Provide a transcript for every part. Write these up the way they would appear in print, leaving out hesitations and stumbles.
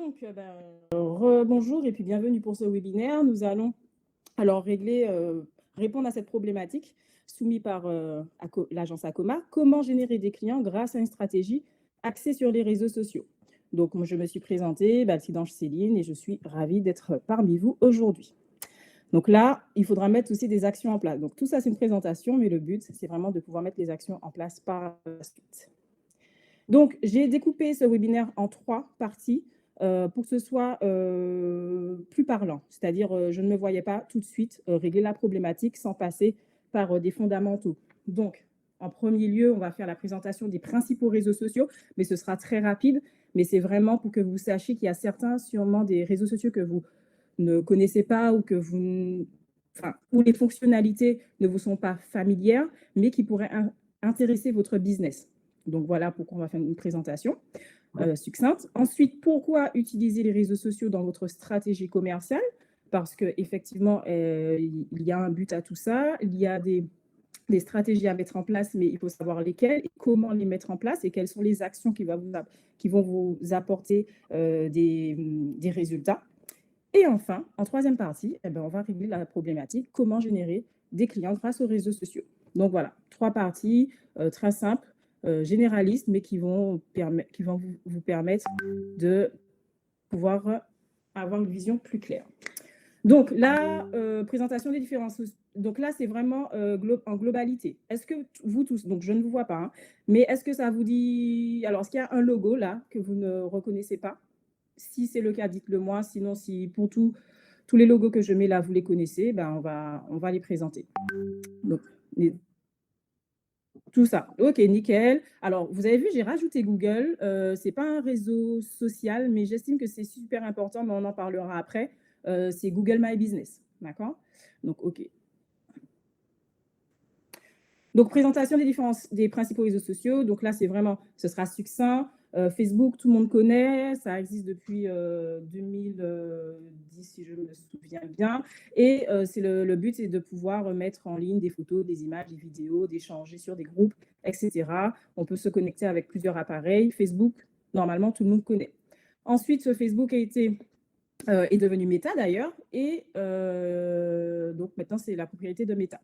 Donc, bonjour et puis bienvenue pour ce webinaire. Nous allons alors répondre à cette problématique soumise par l'agence Acoma. Comment générer des clients grâce à une stratégie axée sur les réseaux sociaux? Donc, moi, je me suis présentée, Batidange Céline, et je suis ravie d'être parmi vous aujourd'hui. Donc là, il faudra mettre aussi des actions en place. Donc, tout ça, c'est une présentation, mais le but, c'est vraiment de pouvoir mettre les actions en place par la suite. Donc, j'ai découpé ce webinaire en 3 parties pour que ce soit plus parlant. C'est-à-dire, je ne me voyais pas tout de suite régler la problématique sans passer par des fondamentaux. Donc, en premier lieu, on va faire la présentation des principaux réseaux sociaux, mais ce sera très rapide. Mais c'est vraiment pour que vous sachiez qu'il y a certains, sûrement, des réseaux sociaux que vous ne connaissez pas ou où les fonctionnalités ne vous sont pas familières, mais qui pourraient intéresser votre business. Donc, voilà pourquoi on va faire une présentation succincte. Ensuite, pourquoi utiliser les réseaux sociaux dans votre stratégie commerciale? Parce qu'effectivement, il y a un but à tout ça. Il y a des stratégies à mettre en place, mais il faut savoir lesquelles et comment les mettre en place et quelles sont les actions qui vont vous apporter des résultats. Et enfin, en troisième partie, on va régler la problématique comment générer des clients grâce aux réseaux sociaux. Donc voilà, 3 parties très simples, généralistes, mais qui vont vous permettre de pouvoir avoir une vision plus claire. Donc la présentation des différents. Donc là, c'est vraiment en globalité. Est-ce que vous tous, donc je ne vous vois pas, hein, mais est-ce que ça vous dit. Alors, est-ce qu'il y a un logo là que vous ne reconnaissez pas? Si c'est le cas, dites-le moi. Sinon, si pour tous les logos que je mets là, vous les connaissez, on va les présenter. Donc, tout ça. OK, nickel. Alors, vous avez vu, j'ai rajouté Google. Ce n'est pas un réseau social, mais j'estime que c'est super important, mais on en parlera après. C'est Google My Business. D'accord? Donc, OK. Donc, présentation des principaux réseaux sociaux. Donc là, ce sera succinct. Facebook, tout le monde connaît. Ça existe depuis 2010, si je me souviens bien. Et le but, c'est de pouvoir mettre en ligne des photos, des images, des vidéos, d'échanger sur des groupes, etc. On peut se connecter avec plusieurs appareils. Facebook, normalement, tout le monde connaît. Ensuite, ce Facebook est devenu Meta, d'ailleurs. Et donc, maintenant, c'est la propriété de Meta.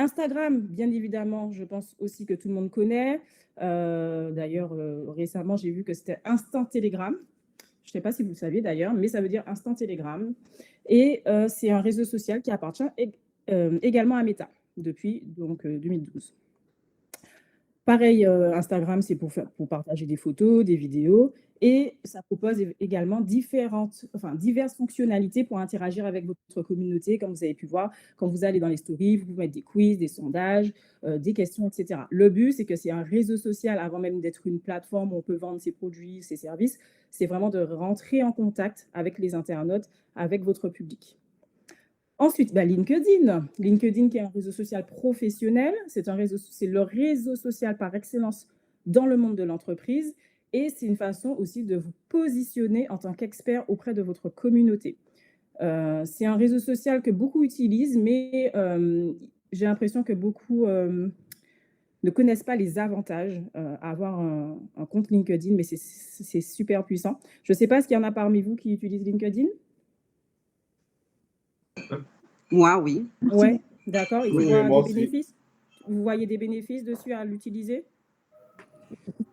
Instagram, bien évidemment, je pense aussi que tout le monde connaît. D'ailleurs, récemment, j'ai vu que c'était Instant Telegram. Je ne sais pas si vous le saviez d'ailleurs, mais ça veut dire Instant Telegram. Et c'est un réseau social qui appartient également à Meta depuis 2012. Pareil, Instagram, c'est pour partager des photos, des vidéos, et ça propose également diverses fonctionnalités pour interagir avec votre communauté. Comme vous avez pu voir, quand vous allez dans les stories, vous pouvez mettre des quiz, des sondages, des questions, etc. Le but, c'est que c'est un réseau social avant même d'être une plateforme où on peut vendre ses produits, ses services. C'est vraiment de rentrer en contact avec les internautes, avec votre public. Ensuite, LinkedIn. LinkedIn, qui est un réseau social professionnel, c'est le réseau social par excellence dans le monde de l'entreprise. Et c'est une façon aussi de vous positionner en tant qu'expert auprès de votre communauté. C'est un réseau social que beaucoup utilisent, mais j'ai l'impression que beaucoup ne connaissent pas les avantages à avoir un compte LinkedIn, mais c'est super puissant. Je ne sais pas s'il y en a parmi vous qui utilisent LinkedIn. Moi, oui. Ouais, d'accord. Et tu Oui, vois moi des aussi. bénéfices? Vous voyez des bénéfices dessus à l'utiliser?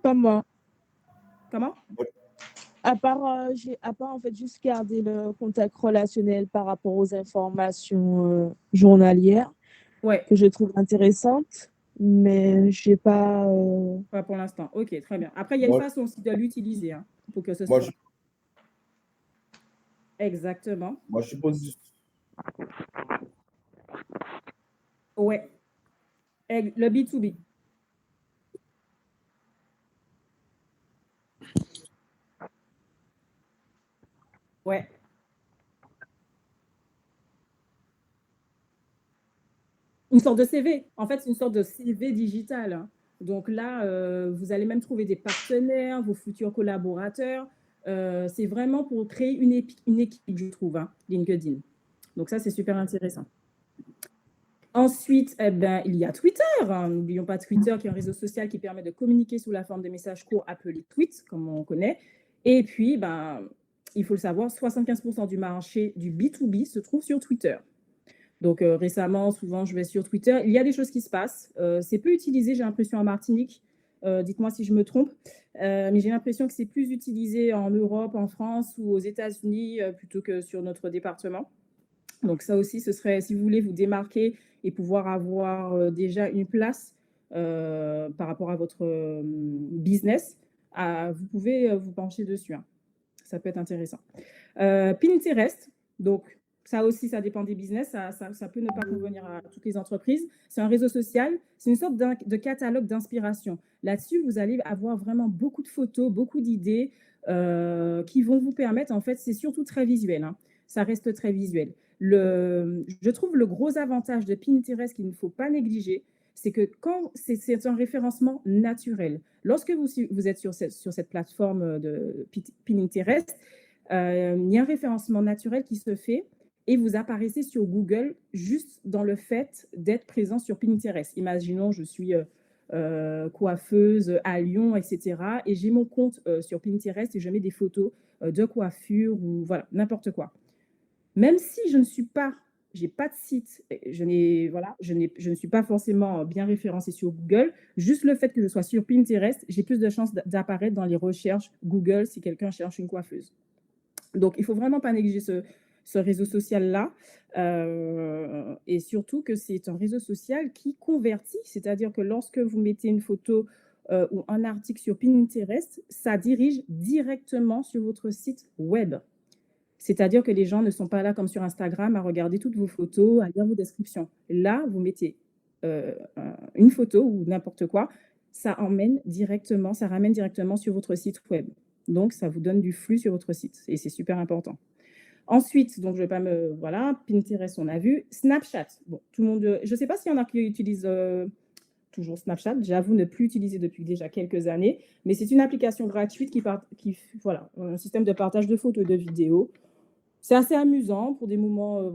Pas moi. Comment? À part en fait juste garder le contact relationnel par rapport aux informations journalières Ouais, que je trouve intéressantes, mais j'ai pas. pas pour l'instant. OK, très bien. Après, il y a une Moi, façon aussi de l'utiliser, hein, pour que ce moi, soit exactement. moi, je suis positif. Ouais, le B2B. Ouais. Une sorte de CV. En fait, c'est une sorte de CV digital, hein. Donc là, vous allez même trouver des partenaires, vos futurs collaborateurs. C'est vraiment pour créer une équipe, je trouve, hein, LinkedIn. Donc ça, c'est super intéressant. Ensuite, il y a Twitter. N'oublions pas Twitter, qui est un réseau social qui permet de communiquer sous la forme de messages courts appelés tweets, comme on connaît. Et puis, ben, il faut le savoir, 75% du marché du B2B se trouve sur Twitter. Donc récemment, souvent, je vais sur Twitter. Il y a des choses qui se passent. C'est peu utilisé, j'ai l'impression, en Martinique. Dites-moi si je me trompe. Mais j'ai l'impression que c'est plus utilisé en Europe, en France ou aux États-Unis plutôt que sur notre département. Donc ça aussi, ce serait, si vous voulez vous démarquer et pouvoir avoir déjà une place par rapport à votre business, vous pouvez vous pencher dessus, hein. Ça peut être intéressant. Pinterest, donc ça aussi, ça dépend des business, ça peut ne pas convenir à toutes les entreprises. C'est un réseau social, c'est une sorte de catalogue d'inspiration. Là-dessus, vous allez avoir vraiment beaucoup de photos, beaucoup d'idées qui vont vous permettre, en fait, c'est surtout très visuel, hein. Ça reste très visuel. Je trouve le gros avantage de Pinterest qu'il ne faut pas négliger, c'est que quand c'est un référencement naturel. Lorsque vous êtes sur cette plateforme de Pinterest, il y a un référencement naturel qui se fait et vous apparaissez sur Google juste dans le fait d'être présent sur Pinterest. Imaginons, je suis coiffeuse à Lyon, etc. Et j'ai mon compte sur Pinterest et je mets des photos de coiffure ou voilà, n'importe quoi. Même si je n'ai pas de site, je ne suis pas forcément bien référencée sur Google, juste le fait que je sois sur Pinterest, j'ai plus de chances d'apparaître dans les recherches Google si quelqu'un cherche une coiffeuse. Donc, il ne faut vraiment pas négliger ce réseau social-là. Et surtout que c'est un réseau social qui convertit, c'est-à-dire que lorsque vous mettez une photo ou un article sur Pinterest, ça dirige directement sur votre site web. C'est-à-dire que les gens ne sont pas là comme sur Instagram à regarder toutes vos photos, à lire vos descriptions. Là, vous mettez une photo ou n'importe quoi, ça ramène directement sur votre site web. Donc, ça vous donne du flux sur votre site et c'est super important. Ensuite, donc je vais pas me voilà, Pinterest, on a vu. Snapchat, bon, tout le monde, je ne sais pas s'il y en a qui utilisent toujours Snapchat. J'avoue ne plus utiliser depuis déjà quelques années, mais c'est une application gratuite voilà, un système de partage de photos et de vidéos. C'est assez amusant pour des moments,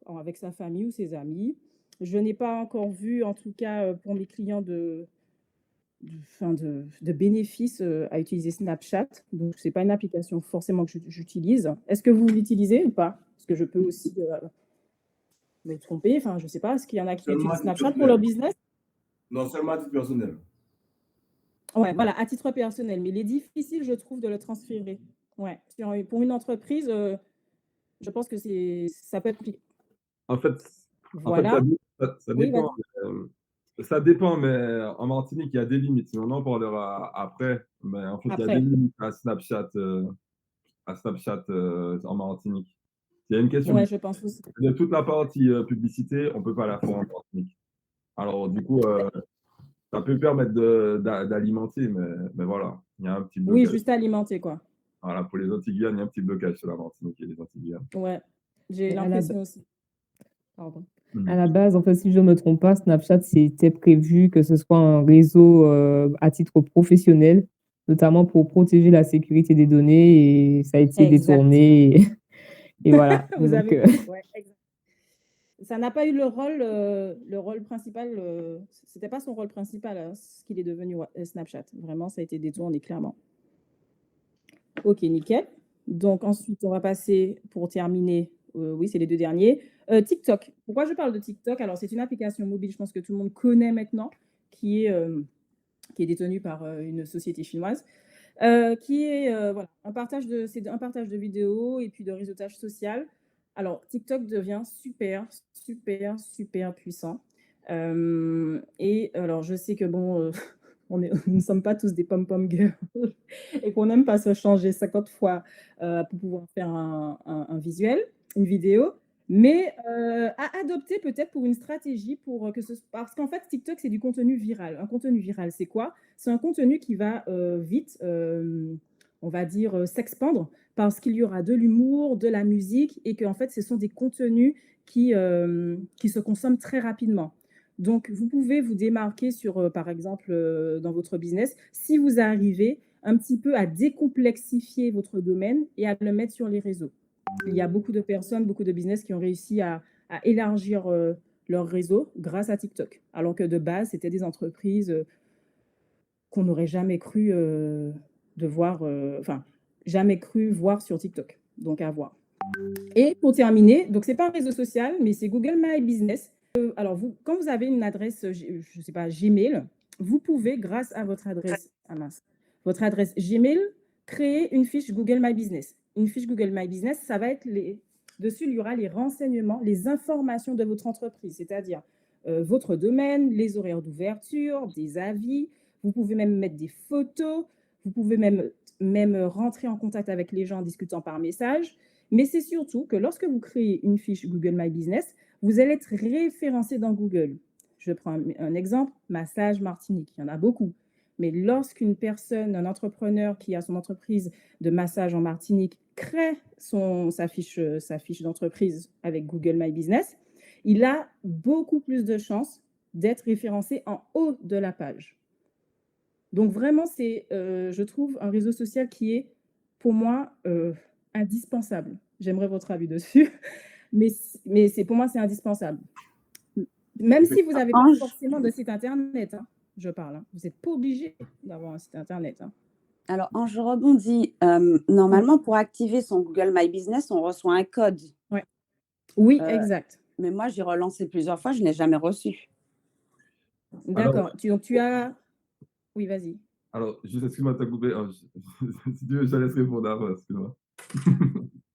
avec sa famille ou ses amis. Je n'ai pas encore vu, en tout cas, pour mes clients de bénéfices, à utiliser Snapchat. Donc c'est pas une application forcément que j'utilise. Est-ce que vous l'utilisez ou pas? Parce que je peux aussi, me tromper. Enfin, je sais pas. Est-ce qu'il y en a qui Seulement à utilisent titre Snapchat pour leur personnel. business? Non, seulement à titre personnel. Ouais, voilà, à titre personnel. Mais il est difficile, je trouve, de le transférer. Ouais, pour une entreprise, je pense que ça peut être compliqué. En fait, Voilà. ça Oui, vas-y. dépend. Ça dépend, mais en Martinique, il y a des limites. Mais on en parlera après. Mais en fait, il y a des Après. limites à Snapchat en Martinique. Il y a une question Ouais, je pense aussi. de toute la partie publicité, on ne peut pas la faire en Martinique. Alors, du coup, ça peut permettre d'alimenter, mais voilà, il y a un petit Oui, blocage. juste alimenter, quoi. Voilà, pour les Antilles-Guyane, il y a un petit blocage sur la Martinique et les Antilles-Guyane. Ouais, j'ai Et l'impression aussi. Pardon. à la base, en fait, si je ne me trompe pas, Snapchat, c'était prévu que ce soit un réseau à titre professionnel, notamment pour protéger la sécurité des données, et ça a été Exact. détourné. Et voilà. Vous Donc, avez ouais, exact. Ça n'a pas eu le rôle principal, c'était pas son rôle principal, ce qu'il est devenu, Snapchat. Vraiment, ça a été détourné clairement. OK, nickel. Donc ensuite, on va passer pour terminer, oui, c'est les 2 derniers, TikTok. Pourquoi je parle de TikTok? Alors c'est une application mobile, je pense que tout le monde connaît maintenant, qui est détenue par, une société chinoise, qui est, voilà, c'est un partage de vidéos et puis de réseautage social. Alors TikTok devient super, super, super puissant, et alors je sais que bon, nous ne sommes pas tous des pom-pom girls et qu'on n'aime pas se changer 50 fois pour pouvoir faire un visuel, une vidéo, mais à adopter peut-être pour une stratégie pour parce qu'en fait, TikTok, c'est du contenu viral. Un contenu viral, c'est quoi? C'est un contenu qui va vite, on va dire, s'expandre parce qu'il y aura de l'humour, de la musique et qu'en fait, ce sont des contenus qui se consomment très rapidement. Donc, vous pouvez vous démarquer sur, par exemple, dans votre business, si vous arrivez un petit peu à décomplexifier votre domaine et à le mettre sur les réseaux. Il y a beaucoup de personnes, beaucoup de business qui ont réussi à élargir leur réseau grâce à TikTok, alors que de base, c'était des entreprises qu'on n'aurait jamais cru de voir, enfin, jamais cru voir sur TikTok. Donc à voir. Et pour terminer, donc c'est pas un réseau social, mais c'est Google My Business. Alors quand vous avez une adresse, je sais pas, Gmail, vous pouvez, grâce à votre adresse, votre adresse Gmail, créer une fiche Google My Business. Une fiche Google My Business, ça va être dessus, il y aura les renseignements, les informations de votre entreprise, c'est-à-dire votre domaine, les horaires d'ouverture, des avis. Vous pouvez même mettre des photos. Vous pouvez même rentrer en contact avec les gens en discutant par message. Mais c'est surtout que lorsque vous créez une fiche Google My Business, vous allez être référencé dans Google. Je prends un exemple, Massage Martinique. Il y en a beaucoup. Mais lorsqu'une personne, un entrepreneur qui a son entreprise de massage en Martinique crée sa fiche d'entreprise avec Google My Business, il a beaucoup plus de chances d'être référencé en haut de la page. Donc vraiment, c'est, je trouve, un réseau social qui est, pour moi, indispensable. J'aimerais votre avis dessus, mais pour moi, c'est indispensable. Même si vous n'avez pas forcément de site internet, hein, je parle. Hein. Vous n'êtes pas obligé d'avoir un site internet. Hein. Alors, je rebondis. Normalement, pour activer son Google My Business, on reçoit un code. Ouais. Oui, exact. Mais moi, j'ai relancé plusieurs fois, je ne l'ai jamais reçu. D'accord. Donc, tu as... Oui, vas-y. Alors, juste, excuse-moi de te couper. Si tu veux, je te laisse répondre après, excuse-moi.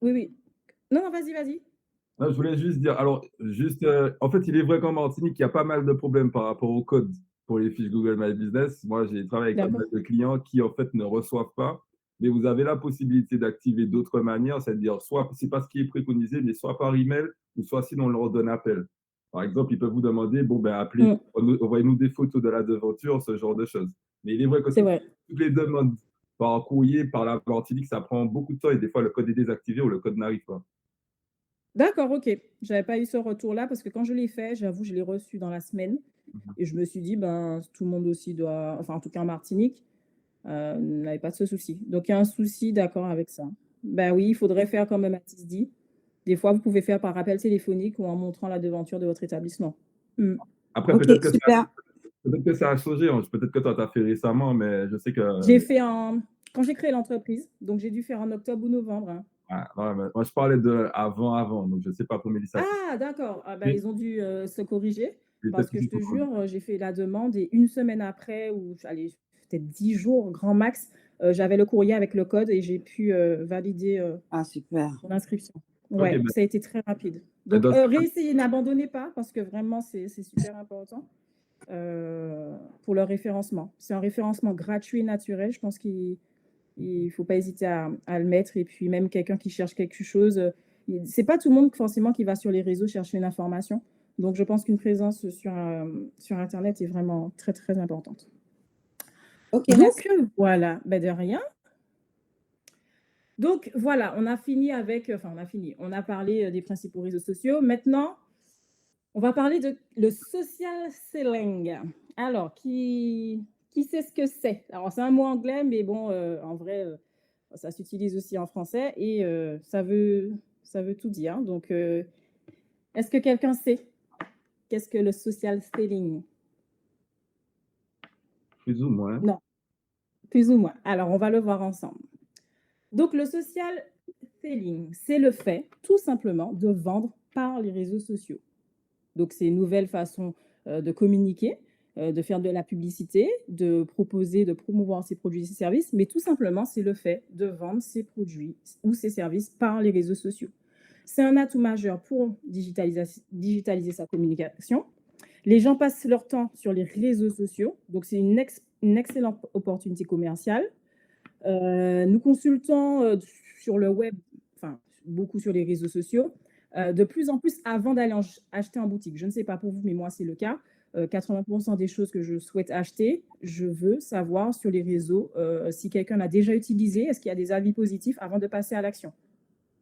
Oui. Non, vas-y. Non, je voulais juste dire, alors, en fait, il est vrai qu'en Martinique, il y a pas mal de problèmes par rapport au code pour les fiches Google My Business. Moi, j'ai travaillé avec pas mal de clients qui, en fait, ne reçoivent pas, mais vous avez la possibilité d'activer d'autres manières, c'est-à-dire, soit, c'est pas ce qui est préconisé, mais soit par email, ou soit sinon on leur donne appel. Par exemple, ils peuvent vous demander, appelez, envoyez-nous des photos de la devanture, ce genre de choses. Mais il est vrai que toutes les demandes par courrier, par la Martinique, ça prend beaucoup de temps et des fois, le code est désactivé ou le code n'arrive pas. D'accord, OK. Je n'avais pas eu ce retour-là parce que quand je l'ai fait, j'avoue, je l'ai reçu dans la semaine et je me suis dit, tout le monde aussi doit, enfin, en tout cas en Martinique, n'avait pas de ce souci. Donc, il y a un souci, d'accord, avec ça. Oui, il faudrait faire comme Mathis dit. Des fois, vous pouvez faire par appel téléphonique ou en montrant la devanture de votre établissement. Après, peut-être que ça a changé. Peut-être que toi, tu as fait récemment, mais je sais que... J'ai fait quand j'ai créé l'entreprise, donc j'ai dû faire en octobre ou novembre. Hein. Moi, je parlais de avant, donc je ne sais pas pour Mélissa. Ah, d'accord. Ils ont dû se corriger parce que je te jure, j'ai fait la demande et une semaine après, ou peut-être 10 jours, grand max, j'avais le courrier avec le code et j'ai pu valider super. mon inscription. Ouais, ça a été très rapide. Donc, réessayez, n'abandonnez pas parce que vraiment, c'est super important pour le référencement. C'est un référencement gratuit et naturel. Je pense qu'il ne faut pas hésiter à le mettre. Et puis, même quelqu'un qui cherche quelque chose, c'est pas tout le monde forcément qui va sur les réseaux chercher une information. Donc, je pense qu'une présence sur Internet est vraiment très, très importante. Donc, voilà, de rien. Donc, voilà, on a parlé des principaux réseaux sociaux. Maintenant, on va parler de le social selling. Alors, qui sait ce que c'est? Alors, c'est un mot anglais, mais bon, en vrai, ça s'utilise aussi en français et ça veut tout dire. Donc, est-ce que quelqu'un sait qu'est-ce que le social selling? Plus ou moins. Non, plus ou moins. Alors, on va le voir ensemble. Donc, le social selling, c'est le fait, tout simplement, de vendre par les réseaux sociaux. Donc, c'est une nouvelle façon de communiquer, de faire de la publicité, de proposer, de promouvoir ses produits et ses services, mais tout simplement, c'est le fait de vendre ses produits ou ses services par les réseaux sociaux. C'est un atout majeur pour digitaliser sa communication. Les gens passent leur temps sur les réseaux sociaux, donc c'est une excellente opportunité commerciale. Nous consultons sur le web, enfin beaucoup sur les réseaux sociaux, de plus en plus avant d'aller acheter en boutique. Je ne sais pas pour vous, mais moi, c'est le cas. 80% des choses que je souhaite acheter, je veux savoir sur les réseaux si quelqu'un l'a déjà utilisé, est-ce qu'il y a des avis positifs avant de passer à l'action.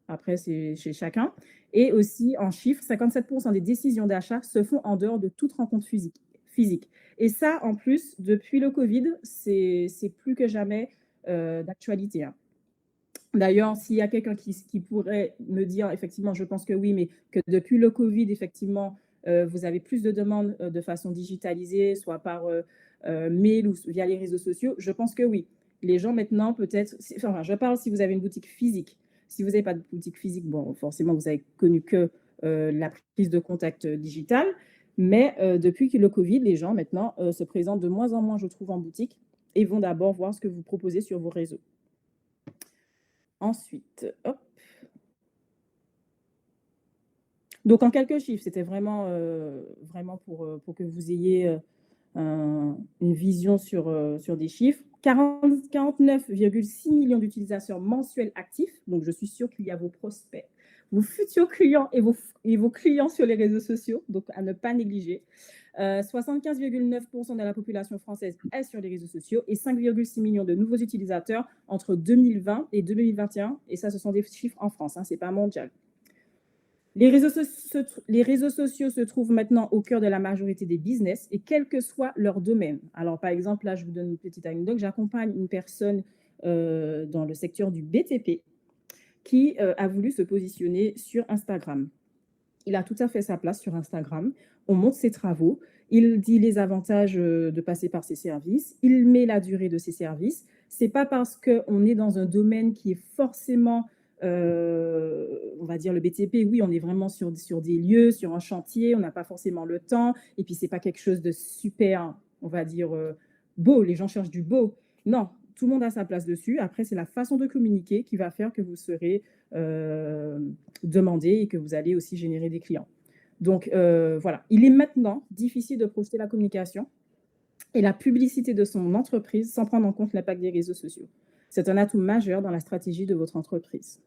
Après, c'est chez chacun. Et aussi, en chiffres, 57% des décisions d'achat se font en dehors de toute rencontre physique. Et ça, en plus, depuis le Covid, c'est plus que jamais d'actualité. Hein. D'ailleurs, s'il y a quelqu'un qui pourrait me dire, effectivement, je pense que oui, mais que depuis le Covid, effectivement, vous avez plus de demandes de façon digitalisée, soit par mail ou via les réseaux sociaux, je pense que oui. Les gens maintenant, peut-être, enfin, je parle si vous avez une boutique physique. Si vous n'avez pas de boutique physique, bon, forcément, vous avez connu que la prise de contact digitale. Mais depuis que le Covid, les gens maintenant se présentent de moins en moins, je trouve, en boutique et vont d'abord voir ce que vous proposez sur vos réseaux. Ensuite, hop. Donc, en quelques chiffres, c'était vraiment, vraiment pour que vous ayez une vision sur des chiffres. 49,6 millions d'utilisateurs mensuels actifs. Donc, je suis sûre qu'il y a vos prospects, vos futurs clients et vos clients sur les réseaux sociaux, donc à ne pas négliger. 75,9% de la population française est sur les réseaux sociaux et 5,6 millions de nouveaux utilisateurs entre 2020 et 2021. Et ça, ce sont des chiffres en France, hein, ce n'est pas mondial. Les réseaux sociaux se trouvent maintenant au cœur de la majorité des business et quel que soit leur domaine. Alors, par exemple, là, je vous donne une petite anecdote. J'accompagne une personne dans le secteur du BTP qui a voulu se positionner sur Instagram. Il a tout à fait sa place sur Instagram. On montre ses travaux. Il dit les avantages de passer par ses services. Il met la durée de ses services. Ce n'est pas parce qu'on est dans un domaine qui est forcément, on va dire le BTP, oui, on est vraiment sur des lieux, sur un chantier, on n'a pas forcément le temps. Et puis, ce n'est pas quelque chose de super, on va dire, beau. Les gens cherchent du beau. Non, tout le monde a sa place dessus. Après, c'est la façon de communiquer qui va faire que vous serez demandé et que vous allez aussi générer des clients. Donc, voilà. Il est maintenant difficile de projeter la communication et la publicité de son entreprise sans prendre en compte l'impact des réseaux sociaux. C'est un atout majeur dans la stratégie de votre entreprise.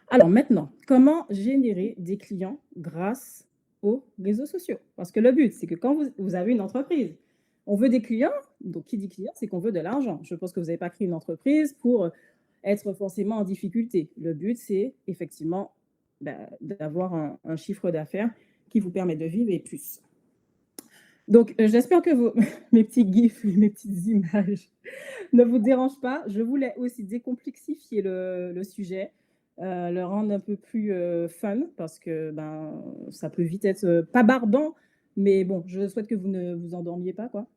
Alors maintenant, comment générer des clients grâce aux réseaux sociaux? Parce que le but, c'est que quand vous avez une entreprise, on veut des clients. Donc, qui dit client, c'est qu'on veut de l'argent. Je pense que vous n'avez pas créé une entreprise pour être forcément en difficulté. Le but, c'est effectivement d'avoir un chiffre d'affaires qui vous permet de vivre et plus. Donc, j'espère que mes petits gifs, mes petites images ne vous dérangent pas. Je voulais aussi décomplexifier le sujet, le rendre un peu plus fun parce que ça peut vite être pas barbant, mais bon, je souhaite que vous ne vous endormiez pas, quoi.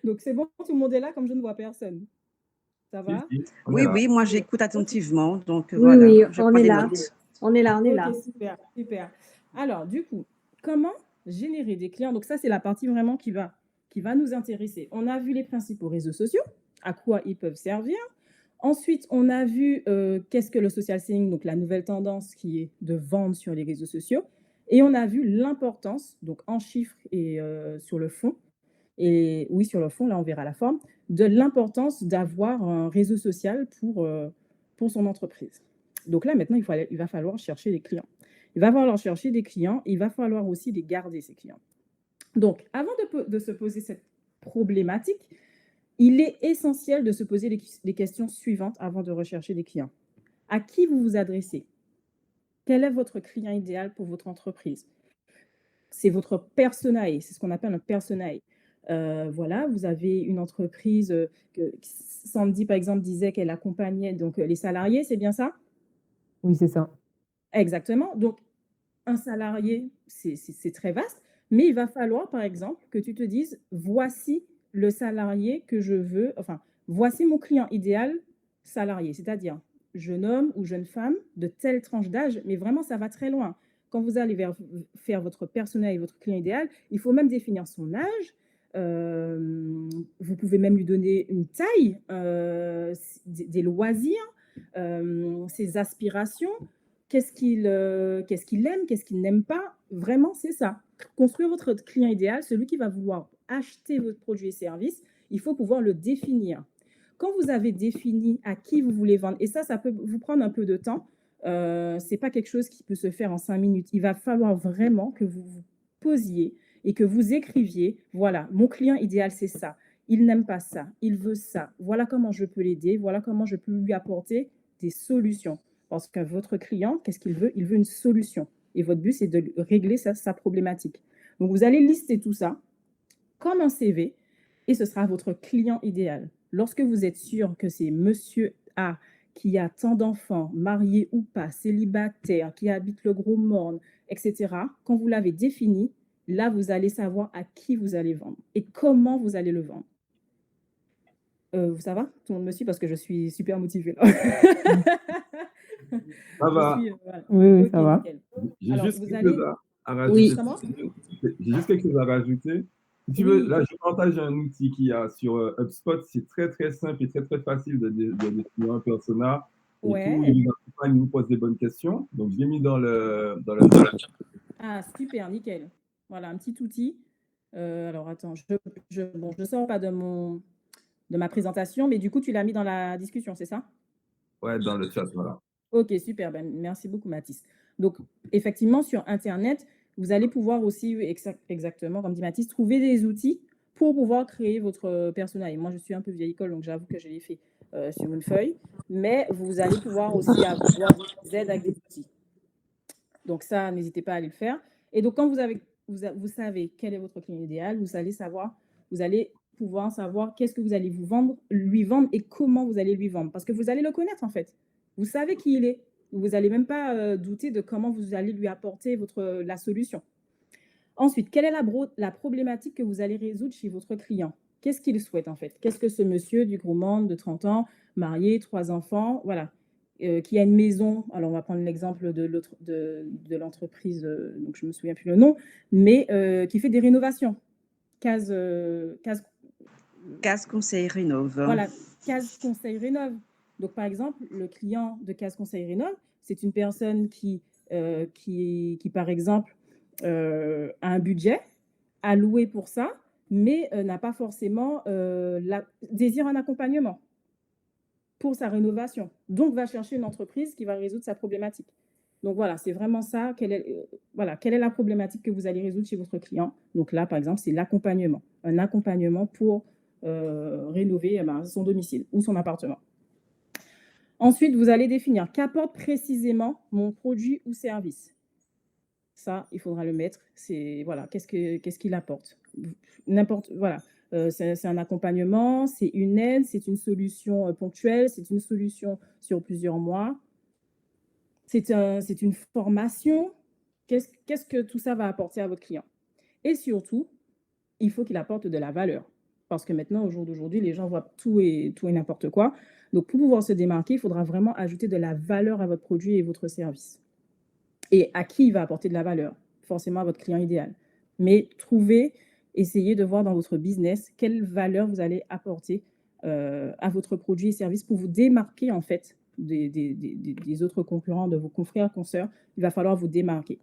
Donc, c'est bon, tout le monde est là comme je ne vois personne. Ça va? Oui, oui, moi j'écoute attentivement, donc Oui, voilà, oui, je on prends est des là. notes. On est là, on est Ok, là. super, super. Alors, du coup, comment générer des clients? Donc, ça, c'est la partie vraiment qui va nous intéresser. On a vu les principaux réseaux sociaux, à quoi ils peuvent servir. Ensuite, on a vu qu'est-ce que le social selling, donc la nouvelle tendance qui est de vendre sur les réseaux sociaux. Et on a vu l'importance, donc en chiffres et sur le fond, et oui, sur le fond, là, on verra la forme, de l'importance d'avoir un réseau social pour son entreprise. Donc là, maintenant, il va falloir chercher des clients. Il va falloir chercher des clients, il va falloir aussi les garder, ces clients. Donc, avant de se poser cette problématique, il est essentiel de se poser les questions suivantes avant de rechercher des clients. À qui vous vous adressez? Quel est votre client idéal pour votre entreprise? C'est votre personae, c'est ce qu'on appelle un personae. Voilà, vous avez une entreprise que Sandy, par exemple, disait qu'elle accompagnait donc les salariés, c'est bien ça? Oui, c'est ça. Exactement. Donc, un salarié, c'est très vaste, mais il va falloir, par exemple, que tu te dises, voici le salarié que je veux, enfin, voici mon client idéal salarié, c'est-à-dire jeune homme ou jeune femme de telle tranche d'âge, mais vraiment, ça va très loin. Quand vous allez faire votre personnel et votre client idéal, il faut même définir son âge. Vous pouvez même lui donner une taille, des loisirs, ses aspirations. Qu'est-ce qu'il aime, qu'est-ce qu'il n'aime pas? Vraiment, c'est ça. Construire votre client idéal, celui qui va vouloir acheter votre produit et service, il faut pouvoir le définir. Quand vous avez défini à qui vous voulez vendre, et ça peut vous prendre un peu de temps, ce n'est pas quelque chose qui peut se faire en 5 minutes. Il va falloir vraiment que vous vous posiez et que vous écriviez, voilà, mon client idéal, c'est ça. Il n'aime pas ça, il veut ça. Voilà comment je peux l'aider, voilà comment je peux lui apporter des solutions. Parce que votre client, qu'est-ce qu'il veut? Il veut une solution. Et votre but, c'est de régler sa problématique. Donc, vous allez lister tout ça comme un CV et ce sera votre client idéal. Lorsque vous êtes sûr que c'est monsieur A qui a tant d'enfants, marié ou pas, célibataire, qui habite le Gros Morne, etc., quand vous l'avez défini, Là, vous allez savoir à qui vous allez vendre et comment vous allez le vendre. Ça va? Tout le monde me suit parce que je suis super motivée là. Ça va. Voilà. Oui, oui, OK, ça va. nickel. J'ai Alors, juste vous quelque allez chose à Oui. rajouter. comment? J'ai juste quelque chose à rajouter. Si tu veux, Oui. là, je partage un outil qu'il y a sur HubSpot. C'est très, très simple et très, très facile de définir un persona. Et tout, Ouais. il nous accompagne, il nous pose des bonnes questions. Donc, je l'ai mis dans le chat. Ah, super, nickel. Voilà, un petit outil. Alors attends, bon, je sors pas de ma présentation, mais du coup, tu l'as mis dans la discussion, c'est ça? Ouais, dans le chat, voilà. OK, super. Ben, merci beaucoup, Mathis. Donc, effectivement, sur Internet, vous allez pouvoir aussi, exactement, comme dit Mathis, trouver des outils pour pouvoir créer votre persona. Et moi, je suis un peu vieille école, donc j'avoue que je l'ai fait sur une feuille. Mais vous allez pouvoir aussi avoir des aides avec des outils. Donc ça, n'hésitez pas à aller le faire. Et donc, quand vous savez quel est votre client idéal, vous allez pouvoir savoir qu'est-ce que vous allez lui vendre et comment vous allez lui vendre. Parce que vous allez le connaître, en fait. Vous savez qui il est. Vous n'allez même pas douter de comment vous allez lui apporter la solution. Ensuite, quelle est la problématique que vous allez résoudre chez votre client? Qu'est-ce qu'il souhaite, en fait? Qu'est-ce que ce monsieur du gros monde de 30 ans, marié, 3 enfants, voilà, qui a une maison, alors on va prendre l'exemple de l'entreprise, donc je ne me souviens plus le nom, mais qui fait des rénovations. Case Conseil Rénov. voilà, Case Conseil Rénov. Donc, par exemple, le client de Case Conseil Rénov, c'est une personne qui, par exemple, a un budget alloué pour ça, mais n'a pas forcément désire un accompagnement pour sa rénovation. Donc, va chercher une entreprise qui va résoudre sa problématique. Donc, voilà, c'est vraiment ça. Quelle est la problématique que vous allez résoudre chez votre client? Donc là, par exemple, c'est l'accompagnement. Un accompagnement pour rénover son domicile ou son appartement. Ensuite, vous allez définir qu'apporte précisément mon produit ou service. Ça, il faudra le mettre. C'est voilà, qu'est-ce qu'il apporte? Voilà. C'est un accompagnement, c'est une aide, c'est une solution ponctuelle, c'est une solution sur plusieurs mois. C'est une formation. Qu'est-ce que tout ça va apporter à votre client? Et surtout, il faut qu'il apporte de la valeur. Parce que maintenant, au jour d'aujourd'hui, les gens voient tout et n'importe quoi. Donc, pour pouvoir se démarquer, il faudra vraiment ajouter de la valeur à votre produit et votre service. Et à qui il va apporter de la valeur? Forcément à votre client idéal. Mais essayez de voir dans votre business quelle valeur vous allez apporter à votre produit et service pour vous démarquer en fait des autres concurrents, de vos confrères, consoeurs. Il va falloir vous démarquer.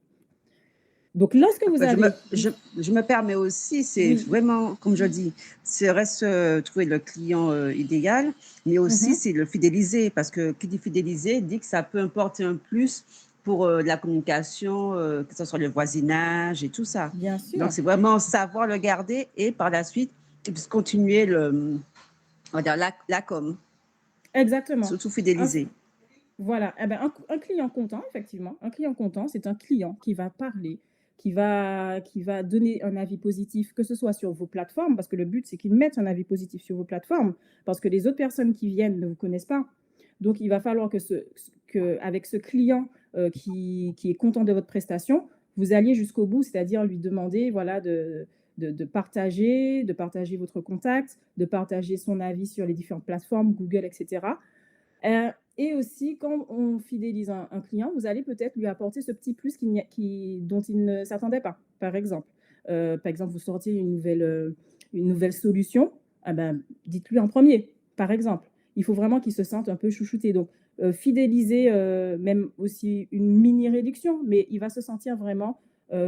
Donc, lorsque vous allez... Je me permets aussi, c'est vraiment, comme je dis, reste trouver le client idéal, mais aussi c'est le fidéliser, parce que qui dit fidéliser dit que ça peut apporter un plus pour la communication, que ce soit le voisinage et tout ça. Bien sûr. Donc, c'est vraiment savoir le garder et par la suite, continuer on va dire la com. Exactement. Surtout fidéliser. Voilà. Eh ben, un client content, effectivement. Un client content, c'est un client qui va parler, qui va donner un avis positif, que ce soit sur vos plateformes, parce que le but, c'est qu'ils mettent un avis positif sur vos plateformes, parce que les autres personnes qui viennent ne vous connaissent pas. Donc, il va falloir avec ce client qui est content de votre prestation, vous alliez jusqu'au bout, c'est-à-dire lui demander voilà, de partager votre contact, de partager son avis sur les différentes plateformes, Google, etc. Et aussi, quand on fidélise un client, vous allez peut-être lui apporter ce petit plus dont il ne s'attendait pas. Par exemple, vous sortiez une nouvelle solution, dites-lui en premier, par exemple. Il faut vraiment qu'il se sente un peu chouchouté. Donc, fidéliser, même aussi une mini-réduction, mais il va se sentir vraiment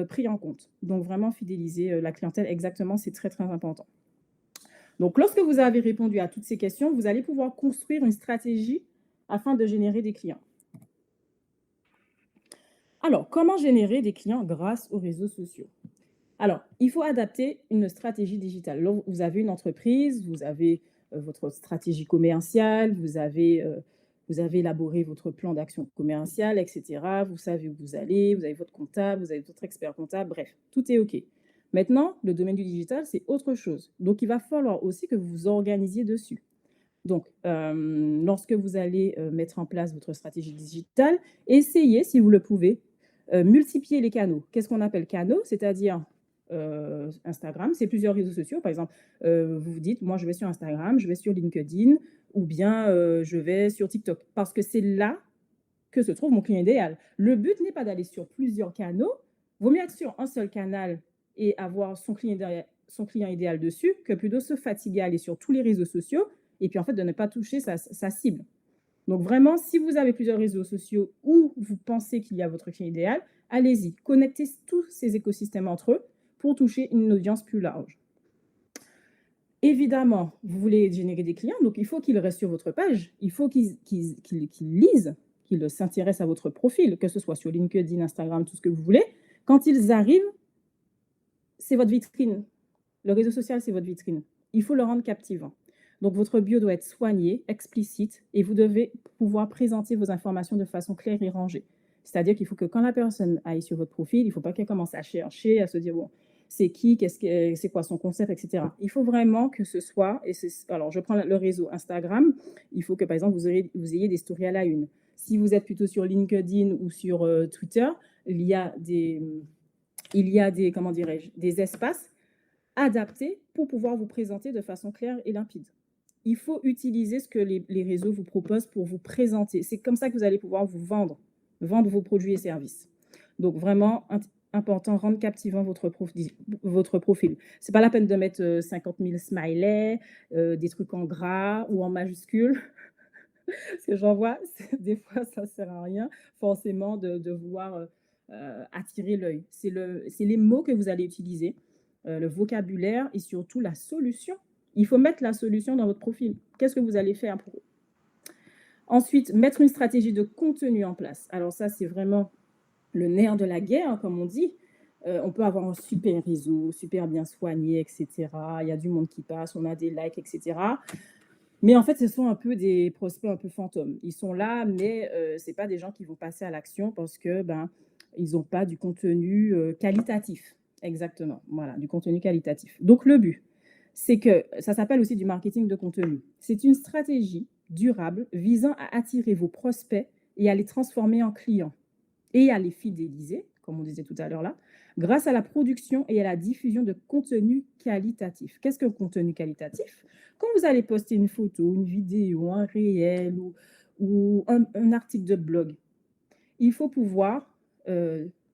pris en compte. Donc, vraiment fidéliser la clientèle, exactement, c'est très, très important. Donc, lorsque vous avez répondu à toutes ces questions, vous allez pouvoir construire une stratégie afin de générer des clients. Alors, comment générer des clients grâce aux réseaux sociaux? Alors, il faut adapter une stratégie digitale. Là, vous avez une entreprise, vous avez votre stratégie commerciale, vous avez élaboré votre plan d'action commerciale, etc. Vous savez où vous allez, vous avez votre comptable, vous avez votre expert comptable, bref, tout est OK. Maintenant, le domaine du digital, c'est autre chose. Donc, il va falloir aussi que vous vous organisiez dessus. Donc, lorsque vous allez mettre en place votre stratégie digitale, essayez, si vous le pouvez, multiplier les canaux. Qu'est-ce qu'on appelle canaux? C'est-à-dire Instagram, c'est plusieurs réseaux sociaux. Par exemple, vous vous dites: «Moi, je vais sur Instagram, je vais sur LinkedIn ou bien, je vais sur TikTok» parce que c'est là que se trouve mon client idéal. Le but n'est pas d'aller sur plusieurs canaux. Vaut mieux être sur un seul canal et avoir son client idéal dessus que plutôt se fatiguer à aller sur tous les réseaux sociaux et puis en fait de ne pas toucher sa cible. Donc vraiment, si vous avez plusieurs réseaux sociaux où vous pensez qu'il y a votre client idéal, allez-y, connectez tous ces écosystèmes entre eux pour toucher une audience plus large. Évidemment, vous voulez générer des clients, donc il faut qu'ils restent sur votre page, il faut qu'ils lisent, qu'ils s'intéressent à votre profil, que ce soit sur LinkedIn, Instagram, tout ce que vous voulez. Quand ils arrivent, c'est votre vitrine. Le réseau social, c'est votre vitrine. Il faut le rendre captivant. Donc, votre bio doit être soigné, explicite, et vous devez pouvoir présenter vos informations de façon claire et rangée. C'est-à-dire qu'il faut que quand la personne aille sur votre profil, il ne faut pas qu'elle commence à chercher, à se dire, bon, c'est qui, c'est quoi son concept, etc. Il faut vraiment que ce soit, alors je prends le réseau Instagram, il faut que, par exemple, vous ayez des stories à la une. Si vous êtes plutôt sur LinkedIn ou sur Twitter, il y a des, comment dirais-je, des espaces adaptés pour pouvoir vous présenter de façon claire et limpide. Il faut utiliser ce que les réseaux vous proposent pour vous présenter. C'est comme ça que vous allez pouvoir vous vendre vos produits et services. Donc vraiment important, rendre captivant votre profil. C'est pas la peine de mettre 50 000 smileys, des trucs en gras ou en majuscules. Parce que j'en vois, des fois, ça ne sert à rien forcément de vouloir attirer l'œil. C'est les mots que vous allez utiliser, le vocabulaire et surtout la solution. Il faut mettre la solution dans votre profil. Qu'est-ce que vous allez faire pour eux? Ensuite, mettre une stratégie de contenu en place. Alors ça, c'est vraiment le nerf de la guerre, hein, comme on dit. On peut avoir un super réseau, super bien soigné, etc. Il y a du monde qui passe, on a des likes, etc. Mais en fait, ce sont un peu des prospects un peu fantômes. Ils sont là, mais ce n'est pas des gens qui vont passer à l'action parce que ils n'ont pas du contenu qualitatif. Exactement, voilà, du contenu qualitatif. Donc le but, c'est que ça s'appelle aussi du marketing de contenu. C'est une stratégie durable visant à attirer vos prospects et à les transformer en clients et à les fidéliser, comme on disait tout à l'heure là, grâce à la production et à la diffusion de contenu qualitatif. Qu'est-ce que le contenu qualitatif? Quand vous allez poster une photo, une vidéo, un réel ou un article de blog, il faut pouvoir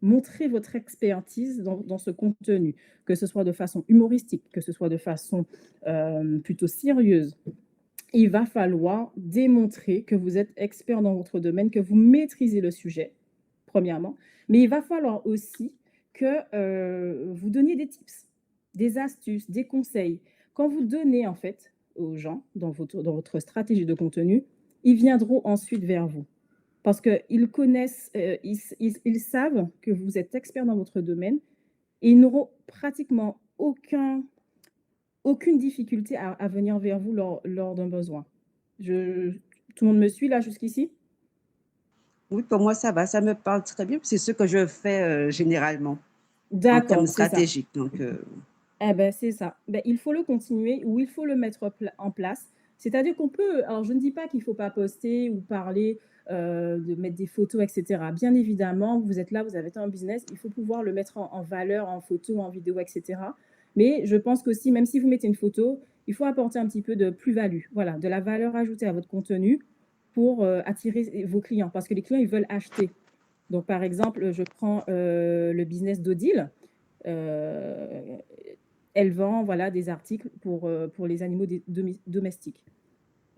montrer votre expertise dans ce contenu, que ce soit de façon humoristique, que ce soit de façon plutôt sérieuse. Il va falloir démontrer que vous êtes expert dans votre domaine, que vous maîtrisez le sujet, premièrement. Mais il va falloir aussi que vous donniez des tips, des astuces, des conseils. Quand vous donnez en fait aux gens dans votre stratégie de contenu, ils viendront ensuite vers vous. Parce qu'ils connaissent, ils savent que vous êtes expert dans votre domaine et ils n'auront pratiquement aucune difficulté à venir vers vous lors d'un besoin. Tout le monde me suit là jusqu'ici? Oui, pour moi, ça va, ça me parle très bien. C'est ce que je fais généralement en termes D'accord, c'est ça. stratégiques. Donc, Eh ben, c'est ça. Ben, il faut le continuer ou il faut le mettre en place. C'est-à-dire qu'on peut, alors je ne dis pas qu'il ne faut pas poster ou parler, de mettre des photos, etc. Bien évidemment, vous êtes là, vous avez un business, il faut pouvoir le mettre en valeur, en photo, en vidéo, etc. Mais je pense qu'aussi, même si vous mettez une photo, il faut apporter un petit peu de plus-value, voilà, de la valeur ajoutée à votre contenu pour attirer vos clients, parce que les clients, ils veulent acheter. Donc, par exemple, je prends le business d'Odile. Elle vend voilà, des articles pour les animaux domestiques.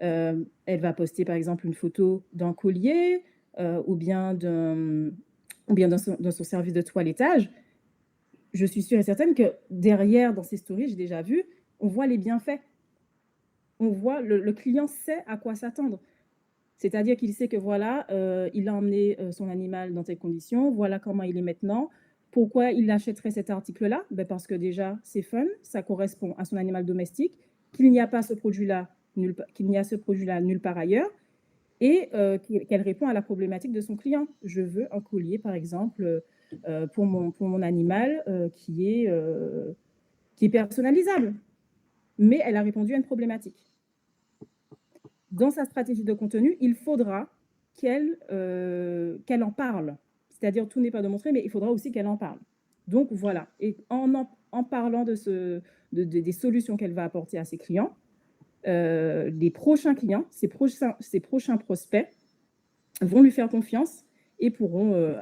Elle va poster par exemple une photo d'un collier ou bien dans son service de toilettage. Je suis sûre et certaine que derrière, dans ces stories, j'ai déjà vu, on voit les bienfaits. On voit, le client sait à quoi s'attendre. C'est-à-dire qu'il sait que voilà, il a emmené son animal dans telles conditions, voilà comment il est maintenant. Pourquoi il achèterait cet article-là? Ben parce que déjà, c'est fun, ça correspond à son animal domestique, qu'il n'y a pas ce produit-là nulle part ailleurs, et qu'elle répond à la problématique de son client. Je veux un collier, par exemple, pour mon animal qui est personnalisable. Mais elle a répondu à une problématique. Dans sa stratégie de contenu, il faudra qu'elle en parle. C'est-à-dire, tout n'est pas démontré, mais il faudra aussi qu'elle en parle. Donc voilà, et en parlant des solutions qu'elle va apporter à ses clients, les prochains clients, ses prochains prospects vont lui faire confiance et pourront,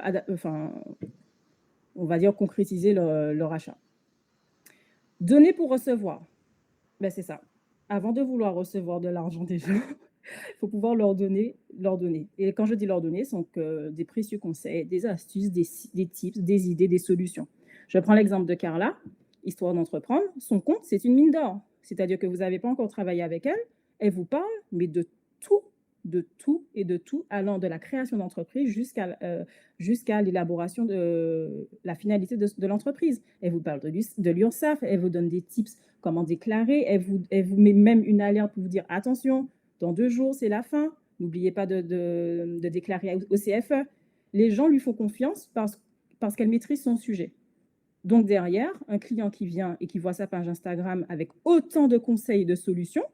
on va dire, concrétiser leur achat. Donner pour recevoir, ben c'est ça. Avant de vouloir recevoir de l'argent des gens, il faut pouvoir leur donner. Et quand je dis leur donner, ce sont des précieux conseils, des astuces, des tips, des idées, des solutions. Je prends l'exemple de Carla, histoire d'entreprendre. Son compte, c'est une mine d'or. C'est-à-dire que vous n'avez pas encore travaillé avec elle. Elle vous parle, mais de tout et de tout, allant de la création d'entreprise jusqu'à l'élaboration de la finalité de l'entreprise. Elle vous parle de l'URSSAF, elle vous donne des tips, comment déclarer, elle vous met même une alerte pour vous dire attention, dans 2 jours, c'est la fin, n'oubliez pas de déclarer au CFE. Les gens lui font confiance parce qu'elle maîtrise son sujet. Donc derrière, un client qui vient et qui voit sa page Instagram avec autant de conseils et de solutions,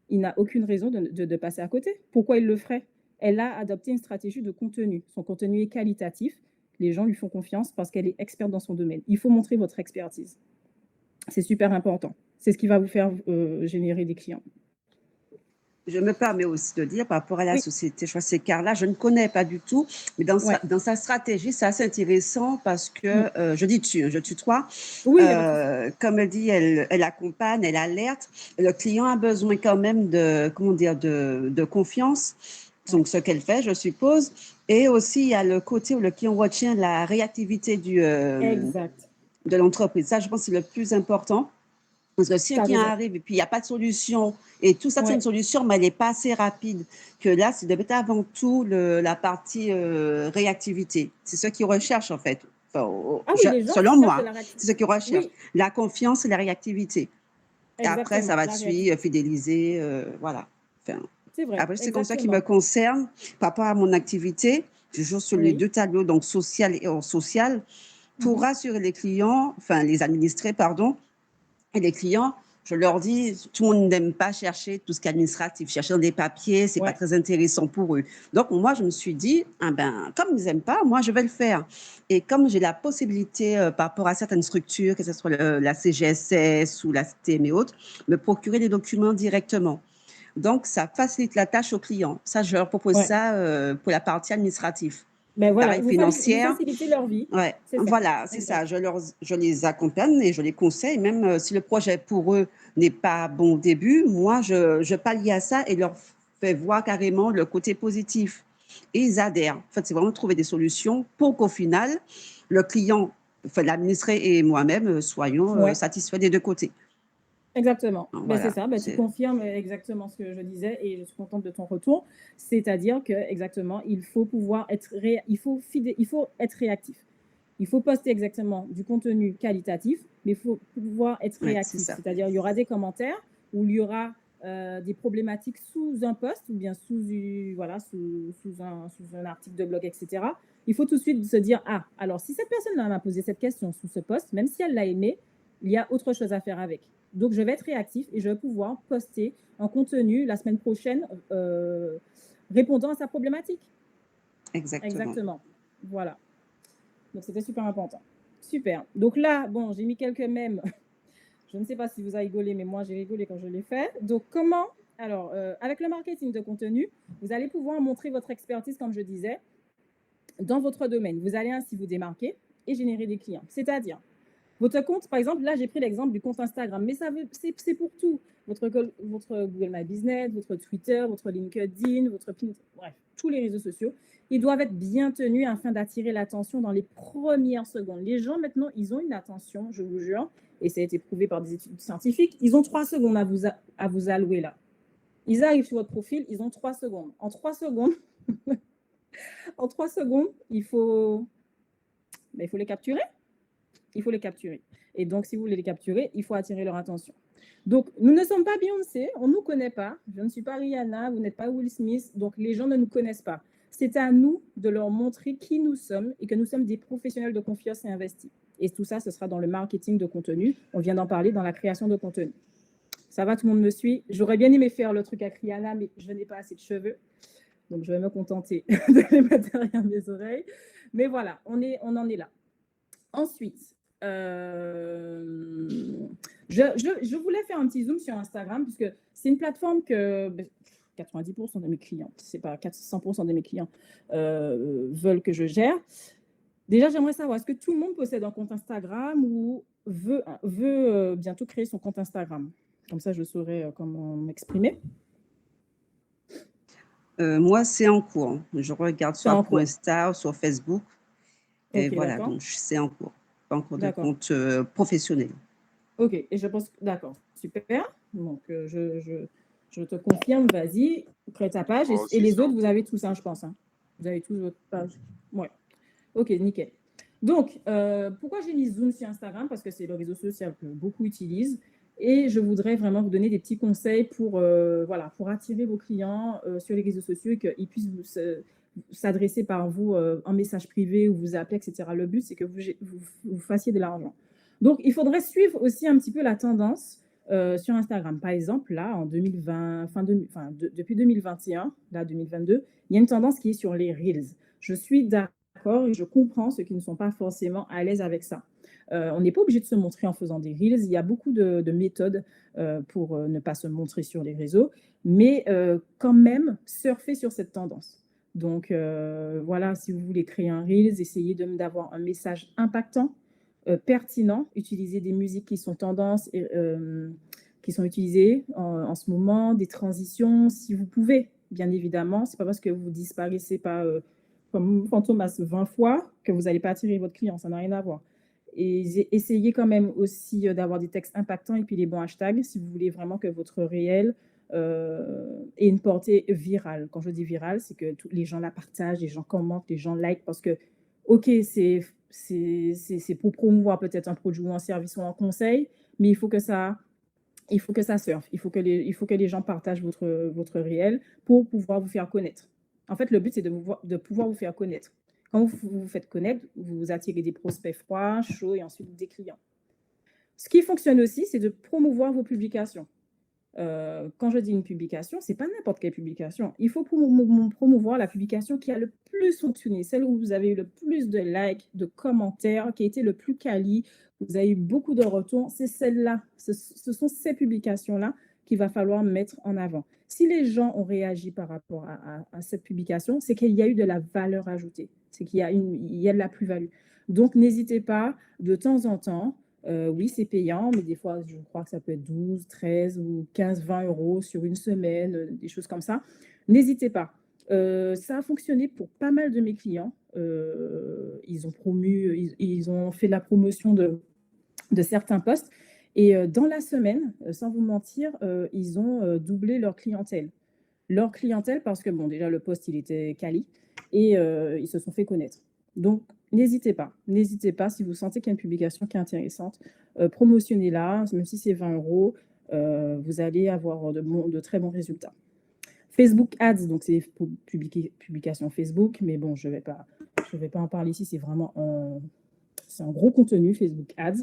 il n'a aucune raison de passer à côté. Pourquoi il le ferait? Elle a adopté une stratégie de contenu. Son contenu est qualitatif. Les gens lui font confiance parce qu'elle est experte dans son domaine. Il faut montrer votre expertise. C'est super important. C'est ce qui va vous faire générer des clients. Je me permets aussi de dire, par rapport à la Oui. société, je crois que c'est Carla, je ne connais pas du tout, mais dans sa stratégie, c'est assez intéressant parce que, je dis tu, je tutoie, Oui, comme elle dit, elle accompagne, elle alerte. Le client a besoin quand même de confiance, donc ce qu'elle fait, je suppose. Et aussi, il y a le côté où le client retient la réactivité exact. de l'entreprise. Ça, je pense que c'est le plus important. Parce que si un T'as client raison. arrive et puis il n'y a pas de solution, et tout ça, c'est une solution, mais elle n'est pas assez rapide, que là, c'est de mettre avant tout la partie réactivité. C'est ce qu'ils recherchent, en fait. Enfin, Ah oui, les gens selon cherchent moi, la réactivité. c'est ce qu'ils recherchent. Oui, La confiance et la réactivité. Et après, ça exactement, va la te suivre, réactivité. fidéliser, voilà. Enfin, C'est vrai, après, c'est comme ça qui me exactement. concerne. Par rapport à mon activité, je joue sur les Oui. 2 tableaux, donc social et hors social, pour rassurer les clients, enfin les administrés, pardon, et les clients. Je leur dis, tout le monde n'aime pas chercher tout ce qui est administratif. Chercher dans des papiers, c'est pas très intéressant pour eux. Donc, moi, je me suis dit, ah ben, comme ils n'aiment pas, moi, je vais le faire. Et comme j'ai la possibilité, par rapport à certaines structures, que ce soit la CGSS ou la STEM et autres, me procurer des documents directement. Donc, ça facilite la tâche aux clients. Ça, je leur propose ça pour la partie administrative. Ben voilà, Pareil, vous financière. facilitez leur vie. Ouais, C'est ça. voilà, c'est ça. Exact. Je les accompagne et je les conseille. Même si le projet pour eux n'est pas bon au début, moi, je pallie à ça et leur fais voir carrément le côté positif. Et ils adhèrent. En fait, c'est vraiment trouver des solutions pour qu'au final, le client, enfin, l'administré et moi-même soyons satisfaits des 2 côtés. Exactement. Donc, Ben, c'est voilà. ça, ben, tu confirmes exactement ce que je disais et je suis contente de ton retour. C'est-à-dire que exactement, il faut pouvoir être il faut être réactif. Il faut poster exactement du contenu qualitatif, mais il faut pouvoir être Ouais, c'est réactif. ça. C'est-à-dire, il y aura des commentaires où il y aura des problématiques sous un post ou bien sous un article de blog, etc. Il faut tout de suite se dire, ah, alors si cette personne-là m'a posé cette question sous ce post, même si elle l'a aimé, il y a autre chose à faire avec. Donc, je vais être réactif et je vais pouvoir poster un contenu la semaine prochaine répondant à sa problématique. Exactement. Voilà. Donc, c'était super important. Super. Donc là, bon, j'ai mis quelques mèmes. Je ne sais pas si vous avez rigolé, mais moi, j'ai rigolé quand je l'ai fait. Donc, comment? Alors, avec le marketing de contenu, vous allez pouvoir montrer votre expertise, comme je disais, dans votre domaine. Vous allez ainsi vous démarquer et générer des clients. C'est-à-dire, votre compte, par exemple, là, j'ai pris l'exemple du compte Instagram, mais c'est pour tout. Votre Google My Business, votre Twitter, votre LinkedIn, votre Pinterest, bref, tous les réseaux sociaux, ils doivent être bien tenus afin d'attirer l'attention dans les premières secondes. Les gens, maintenant, ils ont une attention, je vous jure, et ça a été prouvé par des études scientifiques, ils ont 3 secondes à vous allouer là. Ils arrivent sur votre profil, ils ont 3 secondes. En 3 secondes, il faut les capturer. Il faut les capturer. Et donc, si vous voulez les capturer, il faut attirer leur attention. Donc, nous ne sommes pas Beyoncé, on ne nous connaît pas. Je ne suis pas Rihanna, vous n'êtes pas Will Smith, donc les gens ne nous connaissent pas. C'est à nous de leur montrer qui nous sommes et que nous sommes des professionnels de confiance et investis. Et tout ça, ce sera dans le marketing de contenu. On vient d'en parler dans la création de contenu. Ça va, tout le monde me suit? J'aurais bien aimé faire le truc avec Rihanna, mais je n'ai pas assez de cheveux. Donc, je vais me contenter de les mettre derrière mes oreilles. Mais voilà, on en est là. Ensuite, je voulais faire un petit zoom sur Instagram, puisque c'est une plateforme que 90% de mes clients, c'est pas 100% de mes clients veulent que je gère. Déjà, j'aimerais savoir, est-ce que tout le monde possède un compte Instagram ou veut bientôt créer son compte Instagram? Comme ça, je saurais comment m'exprimer. Moi, c'est en cours. Je regarde C'est soit en pour cours. Insta ou sur Facebook. Et Ok, voilà, d'accord. donc c'est en cours. Pas encore de D'accord. compte professionnel. Ok, et je pense, d'accord, super. Donc, je te confirme, vas-y, crée ta page. Moi Et aussi, les c'est en autres, vous cours. avez tous, hein, je pense. Hein. Vous avez tous votre page. Ouais. Ok, nickel. Donc, pourquoi j'ai mis Zoom sur Instagram? Parce que c'est le réseau social que beaucoup utilisent. Et je voudrais vraiment vous donner des petits conseils pour, voilà, pour attirer vos clients sur les réseaux sociaux et qu'ils puissent s'adresser par vous en message privé ou vous appeler, etc. Le but, c'est que vous fassiez de l'argent. Donc, il faudrait suivre aussi un petit peu la tendance sur Instagram. Par exemple, là, en 2020, depuis 2021, là, 2022, il y a une tendance qui est sur les Reels. Je suis d'accord et je comprends ceux qui ne sont pas forcément à l'aise avec ça. On n'est pas obligé de se montrer en faisant des Reels. Il y a beaucoup de méthodes pour ne pas se montrer sur les réseaux, mais quand même, surfer sur cette tendance. Donc, voilà, si vous voulez créer un Reels, essayez d'avoir un message impactant, pertinent, utiliser des musiques qui sont tendances et qui sont utilisées en ce moment, des transitions, si vous pouvez, bien évidemment. C'est pas parce que vous disparaissez pas comme Fantomas 20 fois que vous n'allez pas attirer votre client, ça n'a rien à voir. Et essayez quand même aussi d'avoir des textes impactants et puis les bons hashtags si vous voulez vraiment que votre réel ait une portée virale. Quand je dis virale, c'est que les gens la partagent, les gens commentent, les gens like parce que, ok, c'est pour promouvoir peut-être un produit ou un service ou un conseil, mais il faut que ça surfe. Il faut que les gens partagent votre réel pour pouvoir vous faire connaître. En fait, le but, c'est de pouvoir vous faire connaître. Quand vous vous faites connaître, vous attirez des prospects froids, chauds et ensuite des clients. Ce qui fonctionne aussi, c'est de promouvoir vos publications. Quand je dis une publication, ce n'est pas n'importe quelle publication. Il faut promouvoir la publication qui a le plus fonctionné, celle où vous avez eu le plus de likes, de commentaires, qui a été le plus quali, vous avez eu beaucoup de retours. C'est celle-là, ce sont ces publications-là qu'il va falloir mettre en avant. Si les gens ont réagi par rapport à cette publication, c'est qu'il y a eu de la valeur ajoutée, c'est qu'il y a de la plus-value. Donc, n'hésitez pas de temps en temps. Oui, c'est payant, mais des fois, je crois que ça peut être 12, 13 ou 15, 20 euros sur une semaine, des choses comme ça. N'hésitez pas. Ça a fonctionné pour pas mal de mes clients. Ils ont fait la promotion de certains postes. Et dans la semaine, sans vous mentir, ils ont doublé leur clientèle. Leur clientèle, parce que, bon, déjà, le poste, il était quali et ils se sont fait connaître. Donc, n'hésitez pas. N'hésitez pas, si vous sentez qu'il y a une publication qui est intéressante, promotionnez-la, même si c'est 20 euros, vous allez avoir de très bons résultats. Facebook Ads, donc c'est pour publication Facebook, mais bon, je vais pas en parler ici, c'est vraiment c'est un gros contenu, Facebook Ads.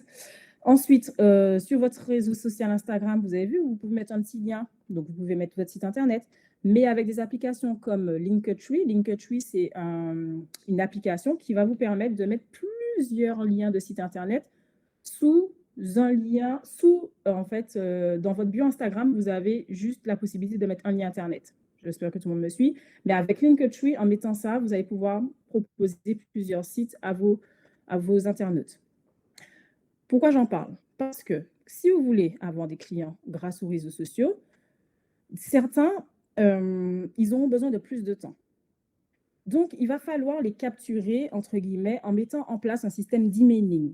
Ensuite, sur votre réseau social Instagram, vous avez vu, vous pouvez mettre un petit lien, donc vous pouvez mettre votre site internet, mais avec des applications comme Linktree. Linktree, c'est une application qui va vous permettre de mettre plusieurs liens de site internet sous un lien, en fait, dans votre bio Instagram, vous avez juste la possibilité de mettre un lien internet. J'espère que tout le monde me suit. Mais avec Linktree, en mettant ça, vous allez pouvoir proposer plusieurs sites à vos internautes. Pourquoi j'en parle? Parce que si vous voulez avoir des clients grâce aux réseaux sociaux, certains, ils auront besoin de plus de temps. Donc, il va falloir les capturer, entre guillemets, en mettant en place un système d'emailing.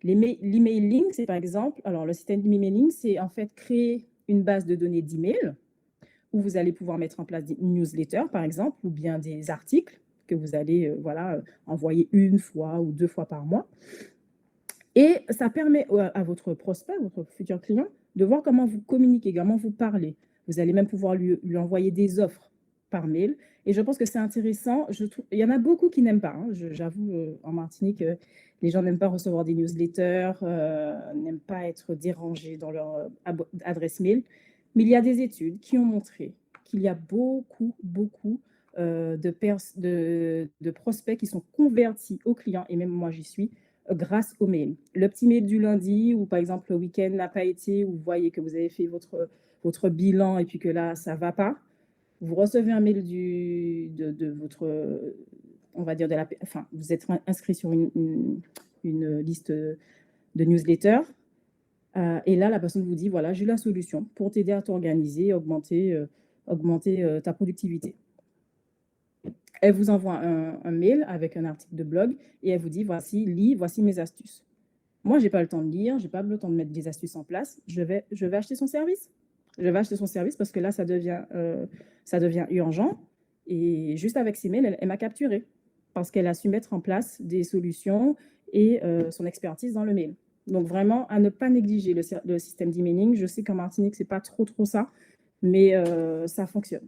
L'emailing, c'est par exemple, alors le système d'emailing, c'est en fait créer une base de données d'email où vous allez pouvoir mettre en place des newsletters, par exemple, ou bien des articles que vous allez envoyer une fois ou 2 fois par mois. Et ça permet à votre prospect, votre futur client, de voir comment vous communiquez, comment vous parlez. Vous allez même pouvoir lui envoyer des offres par mail. Et je pense que c'est intéressant. Il y en a beaucoup qui n'aiment pas. Hein. J'avoue, en Martinique, les gens n'aiment pas recevoir des newsletters, n'aiment pas être dérangés dans leur adresse mail. Mais il y a des études qui ont montré qu'il y a beaucoup de prospects qui sont convertis aux clients, et même moi j'y suis, grâce au mail. Le petit mail du lundi où, par exemple, le week-end n'a pas été, où vous voyez que vous avez fait votre bilan et puis que là, ça ne va pas. Vous recevez un mail de votre, on va dire, enfin, vous êtes inscrit sur une liste de newsletters. Et là, la personne vous dit, voilà, j'ai la solution pour t'aider à t'organiser, augmenter ta productivité. Elle vous envoie un mail avec un article de blog et elle vous dit, voici mes astuces. Moi, je n'ai pas le temps de lire, je n'ai pas le temps de mettre des astuces en place. Je vais acheter son service. Je vais acheter son service parce que là, ça devient urgent. Et juste avec ces mails, elle m'a capturé parce qu'elle a su mettre en place des solutions et son expertise dans le mail. Donc, vraiment, à ne pas négliger le système d'emailing. Je sais qu'en Martinique, ce n'est pas trop ça, mais ça fonctionne.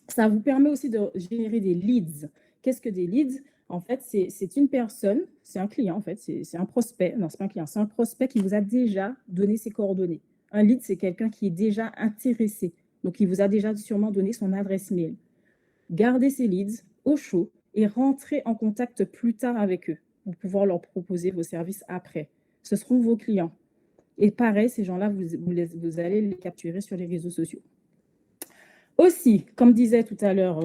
Ça vous permet aussi de générer des leads. Qu'est-ce que des leads? En fait, c'est une personne, c'est un client, en fait, c'est un prospect. Non, ce n'est pas un client, c'est un prospect qui vous a déjà donné ses coordonnées. Un lead, c'est quelqu'un qui est déjà intéressé. Donc, il vous a déjà sûrement donné son adresse mail. Gardez ces leads au chaud et rentrez en contact plus tard avec eux pour pouvoir leur proposer vos services après. Ce seront vos clients. Et pareil, ces gens-là, vous allez les capturer sur les réseaux sociaux. Aussi, comme disait tout à l'heure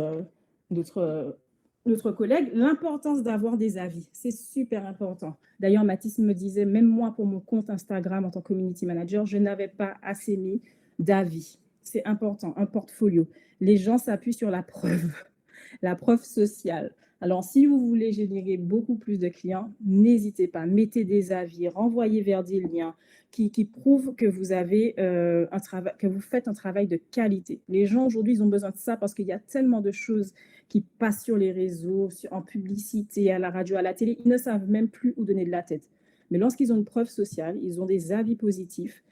notre collègue, l'importance d'avoir des avis. C'est super important. D'ailleurs, Mathis me disait, même moi, pour mon compte Instagram en tant que community manager, je n'avais pas assez mis d'avis. C'est important, un portfolio. Les gens s'appuient sur la preuve sociale. Alors, si vous voulez générer beaucoup plus de clients, n'hésitez pas, mettez des avis, renvoyez vers des liens qui prouvent que vous avez que vous faites un travail de qualité. Les gens aujourd'hui, ils ont besoin de ça parce qu'il y a tellement de choses qui passent sur les réseaux, en publicité, à la radio, à la télé. Ils ne savent même plus où donner de la tête. Mais lorsqu'ils ont une preuve sociale, ils ont des avis positifs,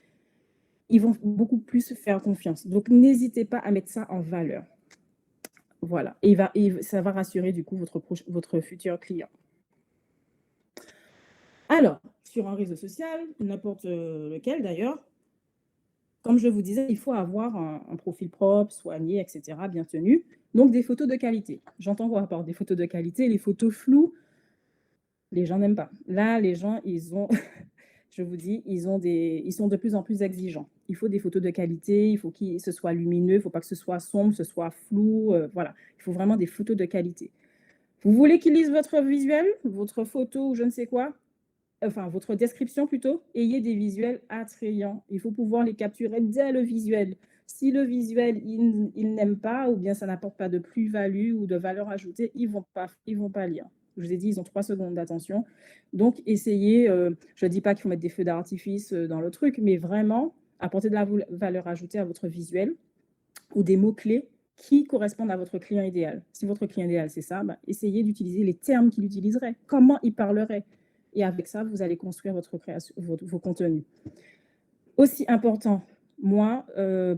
ils vont beaucoup plus faire confiance. Donc, n'hésitez pas à mettre ça en valeur. Voilà, et ça va rassurer du coup votre futur client. Alors, sur un réseau social, n'importe lequel d'ailleurs, comme je vous disais, il faut avoir un profil propre, soigné, etc., bien tenu. Donc, des photos de qualité. J'entends quoi par des photos de qualité? Les photos floues, les gens n'aiment pas. Là, les gens, ils ont, je vous dis, ils sont de plus en plus exigeants. Il faut des photos de qualité, il faut que ce soit lumineux, il ne faut pas que ce soit sombre, que ce soit flou. Voilà, il faut vraiment des photos de qualité. Vous voulez qu'ils lisent votre visuel, votre photo ou je ne sais quoi, enfin votre description plutôt, ayez des visuels attrayants. Il faut pouvoir les capturer dès le visuel. Si le visuel, ils n'aiment pas ou bien ça n'apporte pas de plus-value ou de valeur ajoutée, ils vont pas lire. Je vous ai dit, ils ont 3 secondes d'attention. Donc, essayez, je ne dis pas qu'il faut mettre des feux d'artifice dans le truc, mais vraiment apporter de la valeur ajoutée à votre visuel ou des mots-clés qui correspondent à votre client idéal. Si votre client idéal, c'est ça, essayez d'utiliser les termes qu'il utiliserait, comment il parlerait. Et avec ça, vous allez construire vos contenus. Aussi important, moi,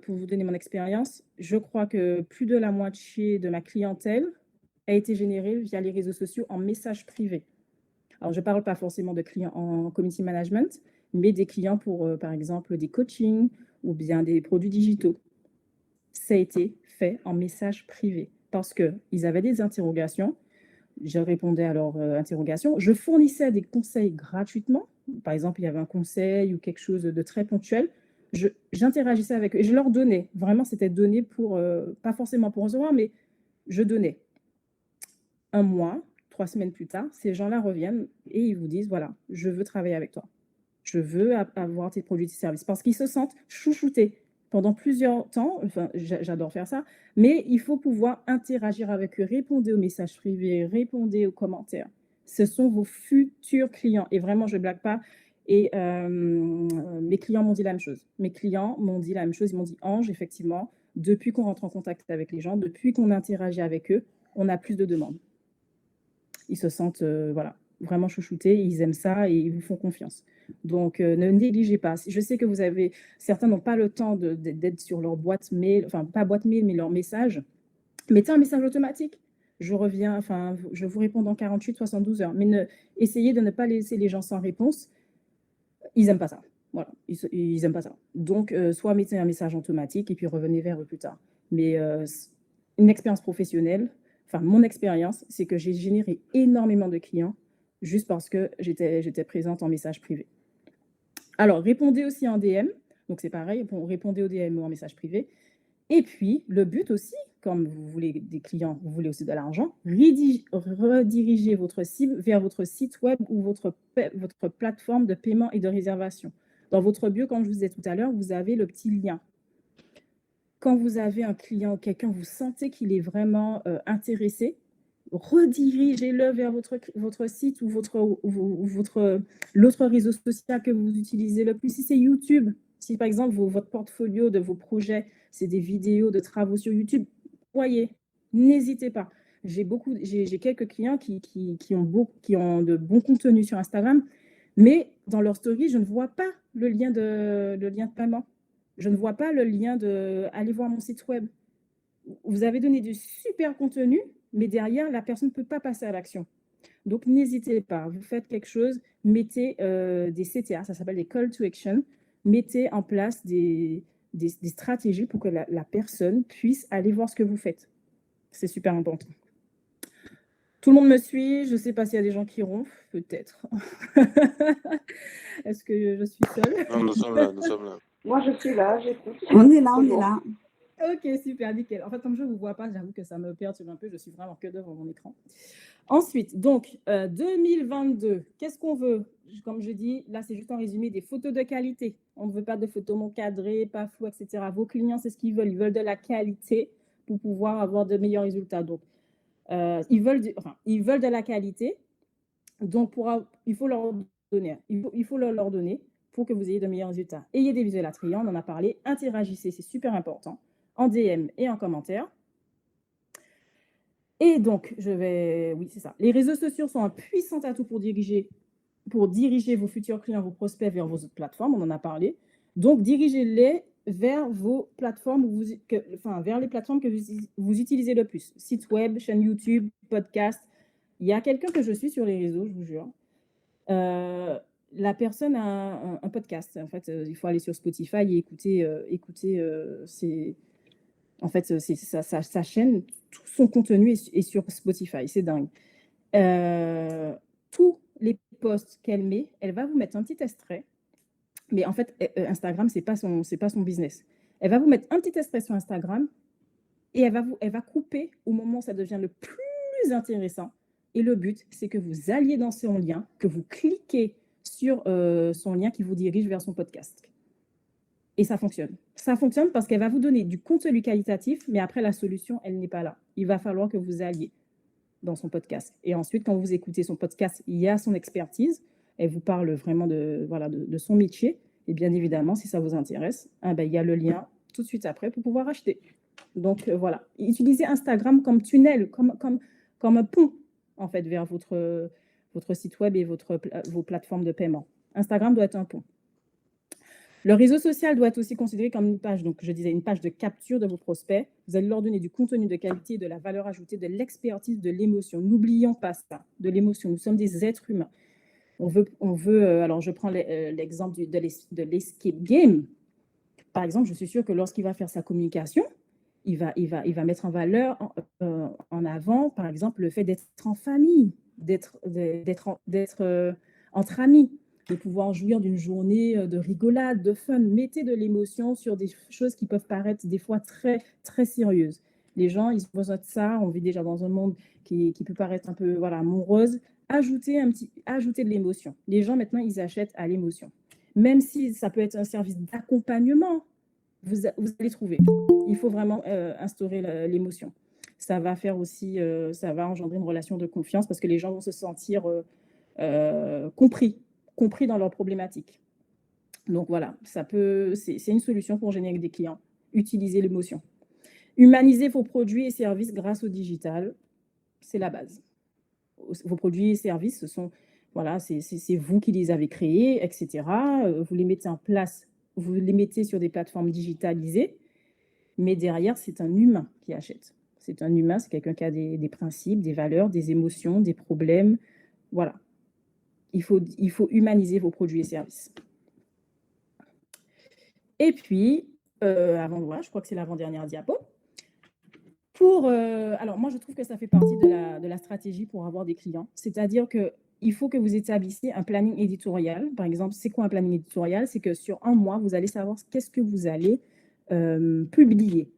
pour vous donner mon expérience, je crois que plus de la moitié de ma clientèle a été générée via les réseaux sociaux en message privé. Alors, je ne parle pas forcément de clients en community management, mais des clients pour, par exemple, des coachings ou bien des produits digitaux. Ça a été fait en message privé parce qu'ils avaient des interrogations. Je répondais à leurs interrogations. Je fournissais des conseils gratuitement. Par exemple, il y avait un conseil ou quelque chose de très ponctuel. J'interagissais avec eux et je leur donnais. Vraiment, c'était donné pour, pas forcément pour recevoir, mais je donnais. Un mois, 3 semaines plus tard, ces gens-là reviennent et ils vous disent, voilà, je veux travailler avec toi. Je veux avoir tes produits et tes services parce qu'ils se sentent chouchoutés pendant plusieurs temps. Enfin, j'adore faire ça, mais il faut pouvoir interagir avec eux, répondre aux messages privés, répondre aux commentaires. Ce sont vos futurs clients et vraiment, je ne blague pas. Et mes clients m'ont dit la même chose. Mes clients m'ont dit la même chose. Ils m'ont dit, Ange, effectivement, depuis qu'on rentre en contact avec les gens, depuis qu'on interagit avec eux, on a plus de demandes. Ils se sentent voilà, vraiment chouchoutés, ils aiment ça et ils vous font confiance. Donc, ne négligez pas. Je sais que certains n'ont pas le temps d'être sur leur boîte mail, enfin, pas boîte mail, mais leur message. Mettez un message automatique. Je vous réponds dans 48, 72 heures. Mais essayez de ne pas laisser les gens sans réponse. Ils n'aiment pas ça. Voilà, ils n'aiment pas ça. Donc, soit mettez un message automatique et puis revenez vers eux plus tard. Mais une expérience professionnelle, enfin, mon expérience, c'est que j'ai généré énormément de clients juste parce que j'étais présente en message privé. Alors, répondez aussi en DM. Donc, c'est pareil, répondez au DM ou en message privé. Et puis, le but aussi, comme vous voulez des clients, vous voulez aussi de l'argent, redirigez votre cible vers votre site web ou votre plateforme de paiement et de réservation. Dans votre bio, comme je vous disais tout à l'heure, vous avez le petit lien. Quand vous avez un client ou quelqu'un, vous sentez qu'il est vraiment intéressé, redirigez-le vers votre site ou l'autre réseau social que vous utilisez le plus. Si c'est YouTube, si par exemple votre portfolio de vos projets, c'est des vidéos de travaux sur YouTube, voyez, n'hésitez pas. J'ai quelques clients qui ont de bons contenus sur Instagram, mais dans leur story, je ne vois pas le lien de paiement. Je ne vois pas le lien de aller voir mon site web. Vous avez donné du super contenu, mais derrière, la personne ne peut pas passer à l'action. Donc, n'hésitez pas. Vous faites quelque chose, mettez des CTA, ça s'appelle des Call to Action. Mettez en place des stratégies pour que la personne puisse aller voir ce que vous faites. C'est super important. Tout le monde me suit. Je ne sais pas s'il y a des gens qui ronflent. Peut-être. Est-ce que je suis seule? Non, nous sommes là, nous sommes là. Moi, je suis là, j'écoute. On est là. Ok, super, nickel. En fait, comme je ne vous vois pas, j'avoue que ça me perturbe un peu. Je suis vraiment que devant mon écran. Ensuite, donc, 2022, qu'est-ce qu'on veut? Comme je dis, là, c'est juste un résumé des photos de qualité. On ne veut pas de photos non cadrées, pas floues, etc. Vos clients, c'est ce qu'ils veulent. Ils veulent de la qualité pour pouvoir avoir de meilleurs résultats. Donc, ils veulent de la qualité. Donc, il faut leur donner. Il faut leur donner pour que vous ayez de meilleurs résultats. Ayez des visuels attrayants, on en a parlé. Interagissez, c'est super important, en DM et en commentaire. Et donc, oui, c'est ça. Les réseaux sociaux sont un puissant atout pour diriger vos futurs clients, vos prospects vers vos autres plateformes, on en a parlé. Donc, dirigez-les vers vos plateformes, vers les plateformes que vous utilisez le plus. Site web, chaîne YouTube, podcast. Il y a quelqu'un que je suis sur les réseaux, je vous jure. La personne a un podcast. En fait, il faut aller sur Spotify et écouter sa chaîne, tout son contenu est sur Spotify. C'est dingue. Tous les posts qu'elle met, elle va vous mettre un petit extrait. Mais en fait, Instagram, c'est pas son business. Elle va vous mettre un petit extrait sur Instagram et elle va couper au moment où ça devient le plus intéressant. Et le but, c'est que vous alliez dans son lien, que vous cliquez sur son lien qui vous dirige vers son podcast. Et ça fonctionne. Ça fonctionne parce qu'elle va vous donner du contenu qualitatif, mais après, la solution, elle n'est pas là. Il va falloir que vous alliez dans son podcast. Et ensuite, quand vous écoutez son podcast, il y a son expertise. Elle vous parle vraiment de son métier. Et bien évidemment, si ça vous intéresse, il y a le lien tout de suite après pour pouvoir acheter. Donc, voilà. Utilisez Instagram comme tunnel, comme un pont, en fait, vers votre site web et vos plateformes de paiement. Instagram doit être un pont. Le réseau social doit être aussi considéré comme une page, donc je disais une page de capture de vos prospects. Vous allez leur donner du contenu de qualité, de la valeur ajoutée, de l'expertise, de l'émotion. N'oublions pas ça, de l'émotion. Nous sommes des êtres humains. On veut alors je prends l'exemple de l'escape game. Par exemple, je suis sûre que lorsqu'il va faire sa communication, il va mettre en valeur, en avant, par exemple, le fait d'être en famille, d'être entre amis, de pouvoir jouir d'une journée de rigolade, de fun. Mettez de l'émotion sur des choses qui peuvent paraître des fois très, très sérieuses. Les gens, ils ont besoin de ça. On vit déjà dans un monde qui peut paraître un peu morose. Ajoutez de l'émotion. Les gens, maintenant, ils achètent à l'émotion. Même si ça peut être un service d'accompagnement, vous allez trouver. Il faut vraiment instaurer l'émotion. Ça va faire aussi, ça va engendrer une relation de confiance parce que les gens vont se sentir compris dans leurs problématiques. Donc voilà, c'est une solution pour générer des clients. Utilisez l'émotion. Humanisez vos produits et services grâce au digital. C'est la base. Vos produits et services, c'est vous qui les avez créés, etc. Vous les mettez en place, vous les mettez sur des plateformes digitalisées, mais derrière, c'est un humain qui achète. C'est un humain, c'est quelqu'un qui a des principes, des valeurs, des émotions, des problèmes. Voilà. Il faut humaniser vos produits et services. Et puis, je crois que c'est l'avant-dernière diapo. Alors, moi, je trouve que ça fait partie de la stratégie pour avoir des clients. C'est-à-dire que il faut que vous établissiez un planning éditorial. Par exemple, c'est quoi un planning éditorial? C'est que sur un mois, vous allez savoir qu'est-ce que vous allez publier.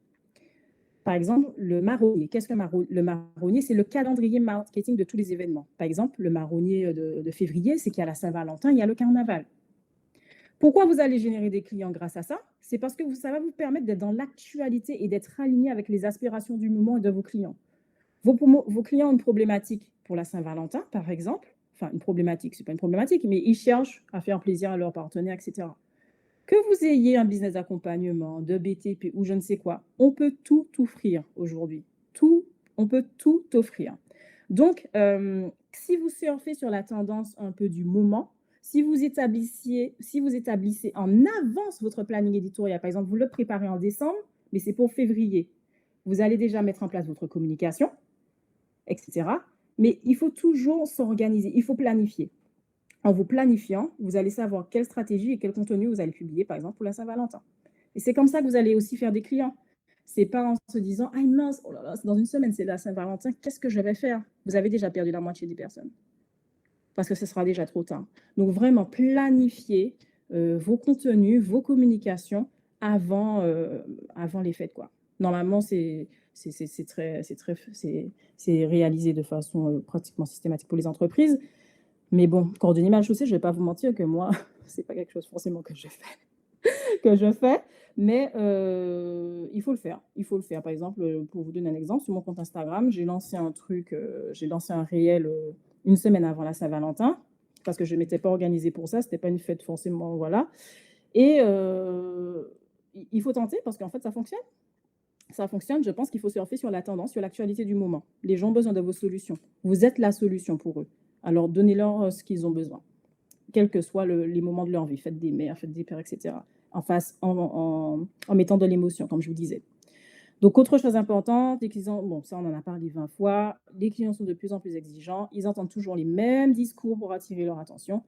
Par exemple, le marronnier. Qu'est-ce que le marronnier? C'est le calendrier marketing de tous les événements. Par exemple, le marronnier de février, c'est qu'il y a la Saint-Valentin, il y a le carnaval. Pourquoi vous allez générer des clients grâce à ça? C'est parce que ça va vous permettre d'être dans l'actualité et d'être aligné avec les aspirations du moment et de vos clients. Vos clients ont une problématique pour la Saint-Valentin, par exemple. Enfin, une problématique, ce n'est pas une problématique, mais ils cherchent à faire plaisir à leurs partenaires, etc. Que vous ayez un business d'accompagnement, de BTP ou je ne sais quoi, on peut tout offrir aujourd'hui. On peut tout offrir. Donc, si vous surfez sur la tendance un peu du moment, si vous établissez en avance votre planning éditorial, par exemple, vous le préparez en décembre, mais c'est pour février, vous allez déjà mettre en place votre communication, etc. Mais il faut toujours s'organiser, il faut planifier. En vous planifiant, vous allez savoir quelle stratégie et quel contenu vous allez publier, par exemple, pour la Saint-Valentin. Et c'est comme ça que vous allez aussi faire des clients. Ce n'est pas en se disant « Ah mince, oh là là, dans une semaine, c'est la Saint-Valentin, qu'est-ce que je vais faire ?» Vous avez déjà perdu la moitié des personnes parce que ce sera déjà trop tard. Donc, vraiment, planifier vos contenus, vos communications avant les fêtes, quoi. Normalement, c'est réalisé de façon pratiquement systématique pour les entreprises. Mais bon, coordonner mal chaussée, je ne vais pas vous mentir que moi, ce n'est pas quelque chose forcément que je fais. Mais il faut le faire. Il faut le faire. Par exemple, pour vous donner un exemple, sur mon compte Instagram, j'ai lancé un réel une semaine avant la Saint-Valentin parce que je ne m'étais pas organisée pour ça. Ce n'était pas une fête forcément, voilà. Et il faut tenter parce qu'en fait, ça fonctionne. Ça fonctionne. Je pense qu'il faut surfer sur la tendance, sur l'actualité du moment. Les gens ont besoin de vos solutions. Vous êtes la solution pour eux. Alors, donnez-leur ce qu'ils ont besoin, quels que soient les moments de leur vie. Faites des mères, faites des pères, etc. En mettant de l'émotion, comme je vous disais. Donc, autre chose importante, les clients, bon, ça, on en a parlé 20 fois, les clients sont de plus en plus exigeants. Ils entendent toujours les mêmes discours pour attirer leur attention.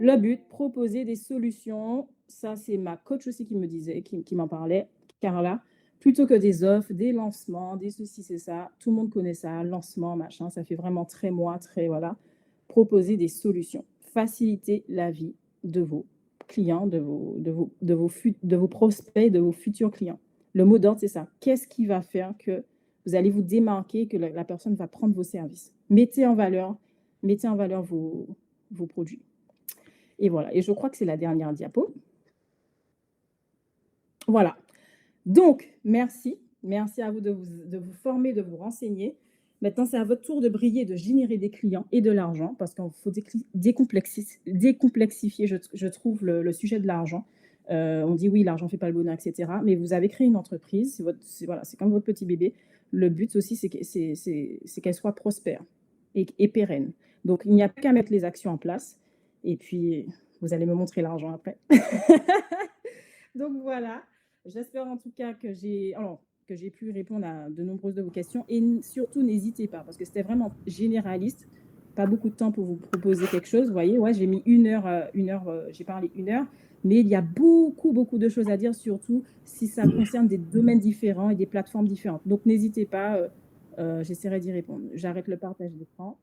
Le but, proposer des solutions. Ça, c'est ma coach aussi qui me disait, qui m'en parlait, Carla. Plutôt que des offres, des lancements, des ceci, c'est ça. Tout le monde connaît ça, lancement, machin. Ça fait vraiment très moi, très voilà. Proposer des solutions, faciliter la vie de vos clients, de vos prospects, de vos futurs clients. Le mot d'ordre, c'est ça. Qu'est-ce qui va faire que vous allez vous démarquer, que la personne va prendre vos services? Mettez en valeur vos produits. Et voilà. Et je crois que c'est la dernière diapo. Voilà. Donc, merci. Merci à vous de vous former, de vous renseigner. Maintenant, c'est à votre tour de briller, de générer des clients et de l'argent, parce qu'il faut décomplexifier, je trouve, le sujet de l'argent. On dit oui, l'argent ne fait pas le bonheur, etc. Mais vous avez créé une entreprise, c'est comme votre petit bébé. Le but aussi, c'est qu'elle soit prospère et pérenne. Donc, il n'y a pas qu'à mettre les actions en place. Et puis, vous allez me montrer l'argent après. Donc, voilà. J'espère en tout cas que j'ai pu répondre à de nombreuses de vos questions. Et surtout, n'hésitez pas, parce que c'était vraiment généraliste. Pas beaucoup de temps pour vous proposer quelque chose. Vous voyez, ouais, j'ai mis une heure, j'ai parlé 1 heure. Mais il y a beaucoup, beaucoup de choses à dire, surtout si ça concerne des domaines différents et des plateformes différentes. Donc, n'hésitez pas, j'essaierai d'y répondre. J'arrête le partage d'écran.